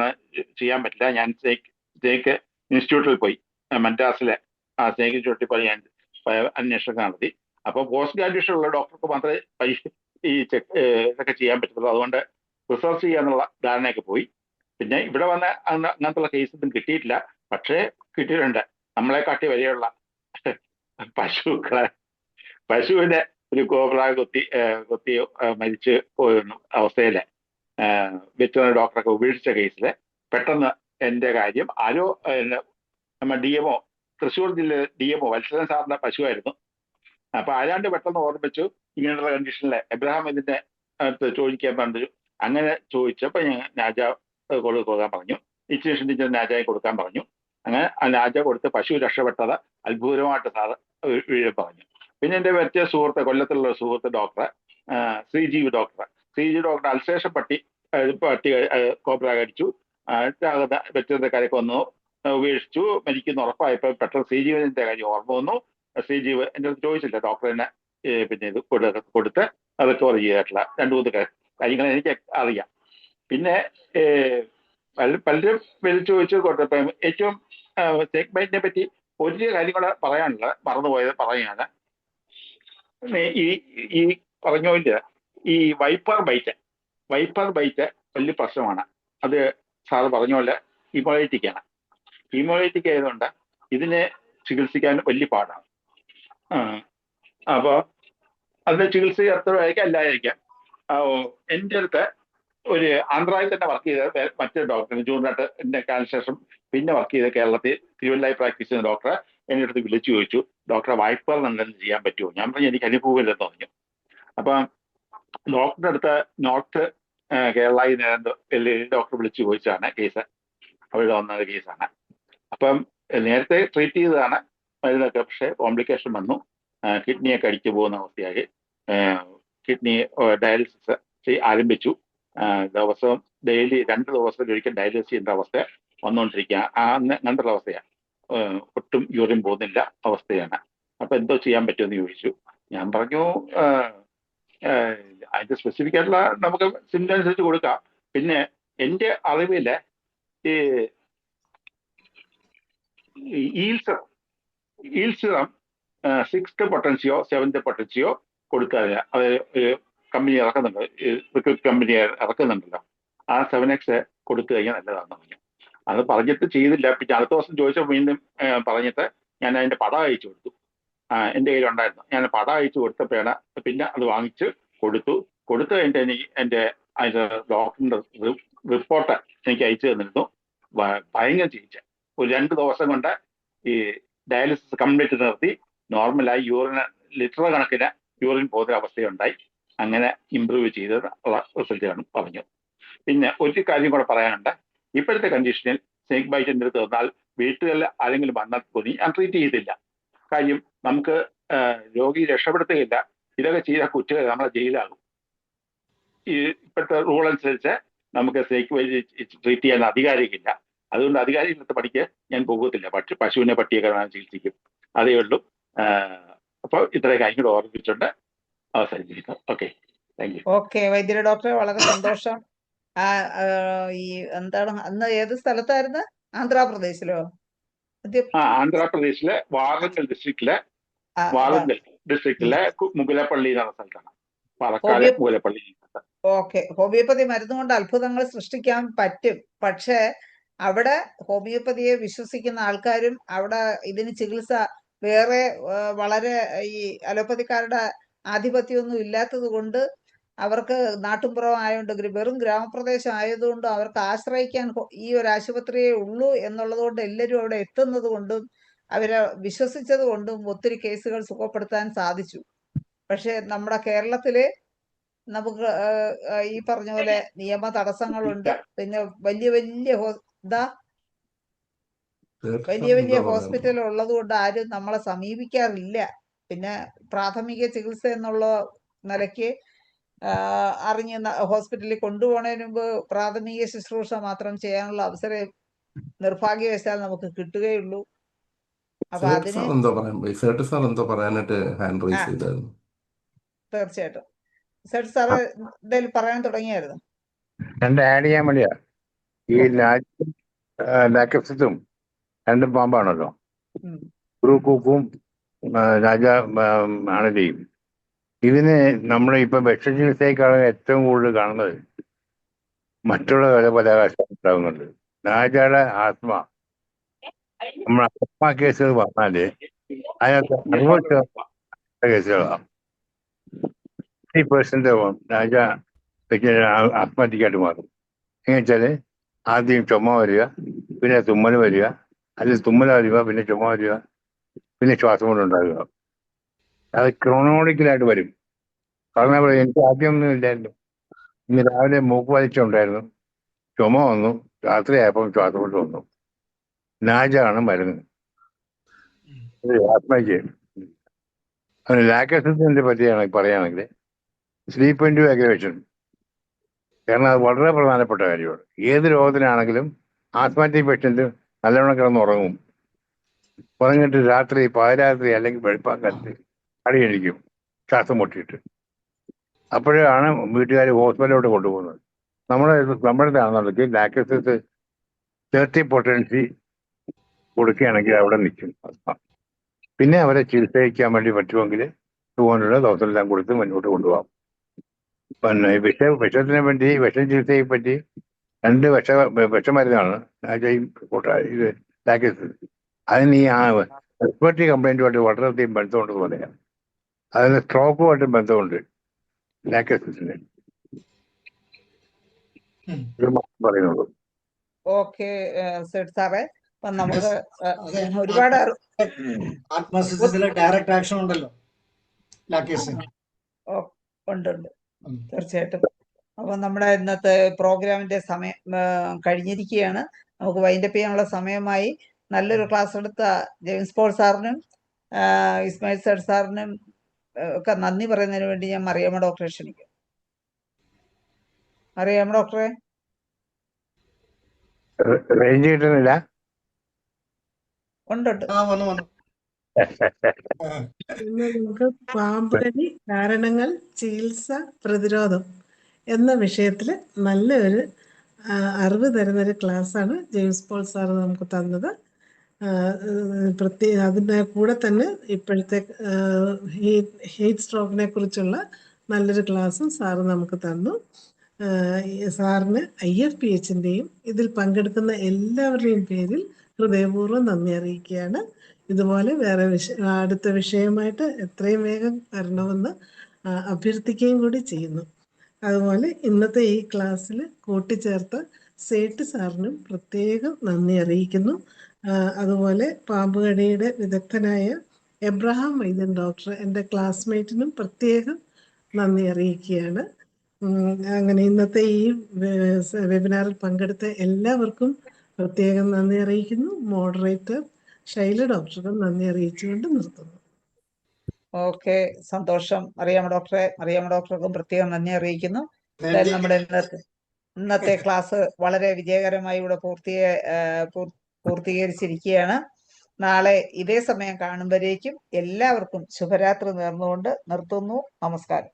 ചെയ്യാൻ പറ്റില്ല. ഞാൻ സ്നേക്ക് ഇൻസ്റ്റിറ്റ്യൂട്ടിൽ പോയി, മദ്രാസിലെ സ്നേക്ക് ഇൻസ്റ്റിറ്റ്യൂട്ടിൽ പോയി ഞാൻ അന്വേഷണം നടത്തി. അപ്പോൾ പോസ്റ്റ് ഗ്രാജുവേഷൻ ഉള്ള ഡോക്ടർക്ക് മാത്രമേ ഇതൊക്കെ ചെയ്യാൻ പറ്റത്തുള്ളൂ. അതുകൊണ്ട് റിസർച്ച് ചെയ്യാന്നുള്ള ധാരണയൊക്കെ പോയി. പിന്നെ ഇവിടെ വന്ന അങ്ങനത്തുള്ള കേസൊന്നും കിട്ടിയിട്ടില്ല. പക്ഷേ കിട്ടിയിട്ടുണ്ട്. നമ്മളെ കാട്ടി വരെയുള്ള പശുവിനെ ഒരു കോബ്ര കൊത്തി മരിച്ച് പോയിരുന്ന അവസ്ഥയില് വെറ്റിനറി ഡോക്ടറൊക്കെ ഉപേക്ഷിച്ച കേസിൽ പെട്ടെന്ന് എന്റെ കാര്യം ആരോ നമ്മുടെ DMO, തൃശ്ശൂർ ജില്ലയിലെ DMO വത്സരൻ സാറിന്റെ പശുവായിരുന്നു. അപ്പൊ ആരാണ്ട് പെട്ടെന്ന് ഓർമ്മിച്ചു ഇങ്ങനെയുള്ള കണ്ടീഷനിലെ എബ്രഹാം ഇതിന്റെ അടുത്ത് ചോദിക്കാൻ പറഞ്ഞു. അങ്ങനെ ചോദിച്ചപ്പോ നാജ കൊടുക്കാൻ പറഞ്ഞു. ഇൻസ്റ്റിറ്റ്യൂഷൻ ടീച്ചർ നാജായി കൊടുക്കാൻ പറഞ്ഞു. അങ്ങനെ ആ നാജ കൊടുത്ത് പശു രക്ഷപ്പെട്ടത് അത്ഭുതമായിട്ട് സാറ് പറഞ്ഞു. പിന്നെ എന്റെ മറ്റേ സുഹൃത്ത്, കൊല്ലത്തുള്ള സുഹൃത്ത് ഡോക്ടർ ശ്രീജീവ് ഡോക്ടർ അൽസേഷൻ പട്ടി കോബ്ര കടിച്ചു, വെറ്ററിന്റെ കാര്യമൊക്കെ വന്നു, ഉപേക്ഷിച്ചു, മരിക്കുന്ന ഉറപ്പായപ്പോൾ പെട്ടെന്ന് ശ്രീജീവന്റെ കാര്യം ഓർമ്മ വന്നു. ശ്രീജീവ് എൻ്റെ അടുത്ത് ചോദിച്ചില്ല, ഡോക്ടറിനെ പിന്നെ ഇത് കൊടുത്ത് റിക്കവർ ചെയ്തിട്ടുള്ള 2-3 കാര്യങ്ങൾ എനിക്ക് അറിയാം. പിന്നെ പലരും വിളിച്ചു ചോദിച്ചു കൊടുത്തപ്പം ഏറ്റവും സ്നേക് ബൈറ്റിനെ പറ്റി ഒരു കാര്യം കൂടെ പറയാനുള്ളത് മറന്നുപോയത് പറയുകയാണ്. ഈ പറഞ്ഞോണ്ട് ഈ വൈപ്പർ ബൈറ്റ് വലിയ പ്രശ്നമാണ്. അത് സാറ് പറഞ്ഞ പോലെ ഹീമോളൈറ്റിക്കാണ്. ഹീമോളൈറ്റിക് ആയതുകൊണ്ട് ഇതിനെ ചികിത്സിക്കാൻ വലിയ പാടാണ്. അപ്പോൾ അതിന്റെ ചികിത്സ അത്രയായിരിക്കാം അല്ലായിരിക്കാം. എൻ്റെ അടുത്ത് ഒരു ആന്ധ്രയിൽ തന്നെ വർക്ക് ചെയ്ത മറ്റൊരു ഡോക്ടർ ജൂണിനായിട്ട് എൻ്റെ കാലം ശേഷം പിന്നെ വർക്ക് ചെയ്ത കേരളത്തിൽ തിരുവല്ലായി പ്രാക്ടീസ് ചെയ്യുന്ന ഡോക്ടറെ എൻ്റെ അടുത്ത് വിളിച്ചു ചോദിച്ചു, ഡോക്ടറെ വായ്പകൾ എന്തെങ്കിലും ചെയ്യാൻ പറ്റുമോ? ഞാൻ പറഞ്ഞു എനിക്ക് അനുഭവമില്ലെന്ന് പറഞ്ഞു. അപ്പം ഡോക്ടറുടെ അടുത്ത് നോർത്ത് കേരളയിൽ ഡോക്ടർ വിളിച്ചു ചോദിച്ചാണ് കേസ്. അവിടെ വന്ന കേസാണ്. അപ്പം നേരത്തെ ട്രീറ്റ് ചെയ്തതാണ് മരുന്നൊക്കെ. പക്ഷേ കോംപ്ലിക്കേഷൻ വന്നു, കിഡ്നിയൊക്കെ അടിച്ചു പോകുന്ന അവസ്ഥയായി. കിഡ്നി ഡയാലിസിസ് ആരംഭിച്ചു. ദിവസവും ഡെയിലി 2 ദിവസത്തിലൊരിക്കൽ ഡയാലിസിസ് ചെയ്യേണ്ട അവസ്ഥ വന്നുകൊണ്ടിരിക്കുക. അങ്ങനത്തെ അവസ്ഥയാണ്. ഒട്ടും യൂറിൻ പോകുന്നില്ല അവസ്ഥയാണ്. അപ്പൊ എന്തോ ചെയ്യാൻ പറ്റുമെന്ന് ചോദിച്ചു. ഞാൻ പറഞ്ഞു അതിന്റെ സ്പെസിഫിക് ആയിട്ടുള്ള നമുക്ക് സിംറ്റം അനുസരിച്ച് കൊടുക്കാം. പിന്നെ എൻ്റെ അറിവില് ഈ ഈൽസിറം 6th പൊട്ടൻസിയോ 7th പൊട്ടൻസിയോ കൊടുക്കാതെ അത് ഒരു കമ്പനി ഇറക്കുന്നുണ്ട്, കമ്പനി ഇറക്കുന്നുണ്ടല്ലോ, ആ 7X കൊടുത്തു കഴിഞ്ഞാൽ നല്ലതാണെന്ന് പറഞ്ഞു. അത് പറഞ്ഞിട്ട് ചെയ്തില്ല. പിന്നെ അടുത്ത ദിവസം ചോദിച്ചപ്പോൾ വീണ്ടും പറഞ്ഞിട്ട് ഞാൻ അതിന്റെ പടം അയച്ചു കൊടുത്തു. എൻ്റെ കയ്യിലുണ്ടായിരുന്നു. ഞാൻ പടം അയച്ചു കൊടുത്തപ്പോഴാണ് പിന്നെ അത് വാങ്ങിച്ച് കൊടുത്തു കഴിഞ്ഞിട്ട് അതിന്റെ ഡോക്ടറിന്റെ റിപ്പോർട്ട് എനിക്ക് അയച്ചു തന്നിരുന്നു. ഭയങ്കര ചികിത്സ. ഒരു 2 ദിവസം കൊണ്ട് ഈ ഡയാലിസിസ് കംപ്ലീറ്റ് നിർത്തി നോർമലായി ലിറ്റർ കണക്കിന് യൂറിൻ പോകുന്ന അവസ്ഥയുണ്ടായി. അങ്ങനെ ഇമ്പ്രൂവ് ചെയ്തത് റിസൾട്ടാണ് പറഞ്ഞു. പിന്നെ ഒരു കാര്യം കൂടെ പറയാനുണ്ട്. ഇപ്പോഴത്തെ കണ്ടീഷനിൽ സ്നേക് ബൈറ്റിൻ്റെ അടുത്ത് വന്നാൽ വീട്ടുകളിൽ ആരെങ്കിലും വന്നാൽ പോലും ഞാൻ ട്രീറ്റ് ചെയ്തില്ല. കാര്യം നമുക്ക് രോഗി രക്ഷപ്പെടുത്തുകയില്ല. ഇതൊക്കെ ചെയ്ത കുറ്റങ്ങൾ നമ്മളെ ജയിലാകും. ഈ ഇപ്പോഴത്തെ റൂൾ അനുസരിച്ച് നമുക്ക് സ്നേക് ബൈറ്റ് ട്രീറ്റ് ചെയ്യാൻ അധികാരമില്ല. അതുകൊണ്ട് അധികാരികളുടെ പണിക്ക് ഞാൻ പോകത്തില്ല. പശുവിനെ പട്ടിയൊക്കെ ചികിത്സിക്കും. അതേ ഉള്ളൂ. അപ്പോൾ ഇത്രയും കാര്യങ്ങൾ ഓർമ്മിച്ചുകൊണ്ട് അവസാനിപ്പിക്കുന്നു. Okay, thank you. ഓക്കെ വൈദ്യുതി ഡോക്ടറെ, വളരെ സന്തോഷം. ഈ എന്താണ് അന്ന് ഏത് സ്ഥലത്തായിരുന്നു? ആന്ധ്രാപ്രദേശിലോ? ആന്ധ്രാപ്രദേശിലെ വാറങ്കൽ ഡിസ്ട്രിക്റ്റിലെ മുഗലപ്പള്ളി എന്ന സ്ഥലത്താണ്. പാലക്കാട് മുഗലപ്പള്ളി. ഓക്കെ, ഹോമിയോപ്പതി മരുന്ന് കൊണ്ട് അത്ഭുതങ്ങൾ സൃഷ്ടിക്കാൻ പറ്റും. പക്ഷേ അവിടെ ഹോമിയോപ്പതിയെ വിശ്വസിക്കുന്ന ആൾക്കാരും അവിടെ ഇതിന് ചികിത്സ വേറെ വളരെ ഈ അലോപ്പതിക്കാരുടെ ആധിപത്യമൊന്നും ഇല്ലാത്തത് കൊണ്ട് അവർക്ക് നാട്ടുംപുറം ആയതുകൊണ്ട് വെറും ഗ്രാമപ്രദേശം ആയതുകൊണ്ടും അവർക്ക് ആശ്രയിക്കാൻ ഈ ഒരു ആശുപത്രിയേ ഉള്ളൂ എന്നുള്ളത് കൊണ്ട് എല്ലാവരും അവിടെ എത്തുന്നത് കൊണ്ടും അവരെ വിശ്വസിച്ചത് കൊണ്ടും ഒത്തിരി കേസുകൾ സുഖപ്പെടുത്താൻ സാധിച്ചു. പക്ഷെ നമ്മുടെ കേരളത്തില് നമുക്ക് ഈ പറഞ്ഞ പോലെ നിയമ തടസ്സങ്ങളുണ്ട്. പിന്നെ വലിയ വലിയ ഹോസ്പിറ്റൽ ഉള്ളത് കൊണ്ട് ആരും നമ്മളെ സമീപിക്കാറില്ല. പിന്നെ പ്രാഥമിക ചികിത്സ എന്നുള്ള നിലയ്ക്ക് അറിഞ്ഞ് ഹോസ്പിറ്റലിൽ കൊണ്ടുപോകുന്നതിന് മുമ്പ് പ്രാഥമിക ശുശ്രൂഷ മാത്രം ചെയ്യാനുള്ള അവസരം നിർഭാഗ്യവശാൽ നമുക്ക് കിട്ടുകയുള്ളൂ. അപ്പൊ അതിന് തീർച്ചയായിട്ടും സാറ് എന്തായാലും പറയാൻ തുടങ്ങിയായിരുന്നു. ആഡ് ചെയ്യാൻ വേണ്ടിയാ. ഈ ലാക്കസിസും 2 പാമ്പാണല്ലോ, കുറുക്കൂക്കും രാജ അണലിയും. ഇതിന് നമ്മുടെ ഇപ്പൊ വിഷചികിത്സയെക്കാളും ഏറ്റവും കൂടുതൽ കാണുന്നത് മറ്റുള്ള പല ഉണ്ടാകുന്നുണ്ട്. നാജയുടെ ആസ്മ, നമ്മൾ ആസ്മ കേസുകൾ പറഞ്ഞാല് അതിനകത്ത് 60% കേസുകളാണ്. 50% നാജ ആസ്മാറ്റിക്കായിട്ട് മാറും. എങ്ങനെ വെച്ചാല് ആദ്യം ചുമ വരിക, പിന്നെ തുമ്മൽ വരിക, അല്ലെങ്കിൽ തുമ്മൽ വരിക, പിന്നെ ചുമ വരിക, പിന്നെ ശ്വാസം കൊണ്ടുണ്ടാകുക. അത് ക്രോണോളിക്കലായിട്ട് വരും. കാരണം എനിക്ക് ആദ്യമൊന്നും ഇല്ലായിരുന്നു. ഇന്ന് രാവിലെ മൂക്ക് വലിച്ചുണ്ടായിരുന്നു, ചുമ വന്നു, രാത്രിയായപ്പോൾ ശ്വാസം കൊണ്ട് വന്നു. നാജാണ് മരുന്ന് ആത്മയ്ക്ക്. ലാക്ടോസിനെ പറ്റിയാണ് പറയുകയാണെങ്കിൽ സ്ലീപ്പ് ഇൻഡ്യൂ അഗ്രവേഷൻ, കാരണം അത് വളരെ പ്രധാനപ്പെട്ട കാര്യമാണ്. ഏത് രോഗത്തിനാണെങ്കിലും ആസ്മാറ്റിക് പേഷ്യന്റ് നല്ലവണ്ണം കിടന്നുറങ്ങും. ഉറങ്ങിയിട്ട് രാത്രി പാതിരാത്രി അല്ലെങ്കിൽ വെളുപ്പാങ്കത്ത് അടിയടിക്കും ശ്വാസം മുട്ടിയിട്ട്. അപ്പോഴാണ് വീട്ടുകാർ ഹോസ്പിറ്റലിലോട്ട് കൊണ്ടുപോകുന്നത്. നമ്മുടെ ആണെന്നുണ്ടെങ്കിൽ ലാക്ടോസിസ് 30% കൊടുക്കുകയാണെങ്കിൽ അവിടെ നിൽക്കും. പിന്നെ അവരെ ചികിത്സിക്കാൻ വേണ്ടി പറ്റുമെങ്കിൽ ഇതുപോലുള്ള ഡോക്ടറെല്ലാം കൊടുത്ത് മുന്നോട്ട് കൊണ്ടുപോകാം. പിന്നെ വിഷത്തിനെ പറ്റി, വിഷം ചികിത്സയെ പറ്റി 2 വിഷമരുന്നാണ് ഇത് ലാക്ടോസിസ്. അതിന് ഈ റെസ്പിറേറ്ററി കംപ്ലൈന്റുമായിട്ട് വളരെയധികം ബന്ധമുണ്ടെന്ന് പറയാം. അതിന് സ്ട്രോക്കുമായിട്ട് ബന്ധമുണ്ട് ലാക്ടോസിസിന്. പറയുന്നുള്ളൂ. ഓക്കെ സെഡ് സാറേ, അപ്പൊ നമുക്ക് ഒരുപാട് ആത്മസിസിലെ ഡയറക്റ്റ് ആക്ഷൻ ഉണ്ടല്ലോ ലാക്ടോസിന്. ഉണ്ട് തീർച്ചയായിട്ടും. അപ്പൊ നമ്മുടെ ഇന്നത്തെ പ്രോഗ്രാമിന്റെ സമയം കഴിഞ്ഞിരിക്കുകയാണ്. നമുക്ക് വൈൻഡപ്പ് ചെയ്യാനുള്ള സമയമായി. നല്ലൊരു ക്ലാസ് എടുത്ത ജെയിംസ് പോൾ സാറിനും ഇസ്മായിൽ സെഡ് സാറിനും ഒക്കെ നന്ദി പറയുന്നതിന് വേണ്ടി ഞാൻ മറിയാമ്മ ഡോക്ടറെ ക്ഷണിക്കും. മറിയാമ്മ ഡോക്ടറെ. റേഞ്ച് കിട്ടുന്നില്ല. ഉണ്ട്. ഇന്ന് നമുക്ക് പാമ്പുകടി കാരണങ്ങൾ, ചികിത്സ, പ്രതിരോധം എന്ന വിഷയത്തിൽ നല്ലൊരു അറിവ് തരുന്നൊരു ക്ലാസ്സാണ് ജെയിംസ് പോൾ സാറ് നമുക്ക് തന്നത്. അതിൻ്റെ കൂടെ തന്നെ ഇപ്പോഴത്തെ ഹീറ്റ് സ്ട്രോക്കിനെ കുറിച്ചുള്ള നല്ലൊരു ക്ലാസ്സും സാറ് നമുക്ക് തന്നു. സാറിന് IFPHൻ്റെയും ഇതിൽ പങ്കെടുക്കുന്ന എല്ലാവരുടെയും പേരിൽ ഹൃദയപൂർവ്വം നന്ദി അറിയിക്കുകയാണ്. ഇതുപോലെ വേറെ അടുത്ത വിഷയമായിട്ട് എത്രയും വേഗം വരണമെന്ന് അഭ്യർത്ഥിക്കുകയും കൂടി ചെയ്യുന്നു. അതുപോലെ ഇന്നത്തെ ഈ ക്ലാസ്സിൽ കൂട്ടിച്ചേർത്ത സേട്ട് സാറിനും പ്രത്യേകം നന്ദി അറിയിക്കുന്നു. അതുപോലെ പാമ്പുകടിയുടെ വിദഗ്ധനായ എബ്രഹാം വൈദ്യൻ ഡോക്ടർ, എൻ്റെ ക്ലാസ്മേറ്റിനും പ്രത്യേകം നന്ദി അറിയിക്കുകയാണ്. അങ്ങനെ ഇന്നത്തെ ഈ വെബിനാറിൽ പങ്കെടുത്ത എല്ലാവർക്കും പ്രത്യേകം നന്ദി അറിയിക്കുന്നു. മോഡറേറ്റർ ശൈല ഡോക്ടർക്കും നന്ദി അറിയിച്ചുകൊണ്ട് നിർത്തുന്നു. ഓക്കെ, സന്തോഷം മറിയാമ്മ ഡോക്ടറെ. മറിയാമ്മ ഡോക്ടർക്കും പ്രത്യേകം നന്ദി അറിയിക്കുന്നു. നമ്മുടെ ഇന്നത്തെ ക്ലാസ് വളരെ വിജയകരമായി ഇവിടെ പൂർത്തീകരിച്ചിരിക്കുകയാണ്. നാളെ ഇതേ സമയം കാണുമ്പോഴേക്കും എല്ലാവർക്കും ശുഭരാത്രി നേർന്നുകൊണ്ട് നിർത്തുന്നു. നമസ്കാരം.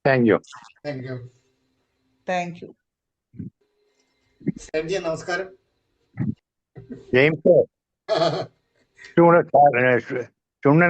Thank you. നമസ്കാരം. ജെയിംസ് ചുണ്ണൻ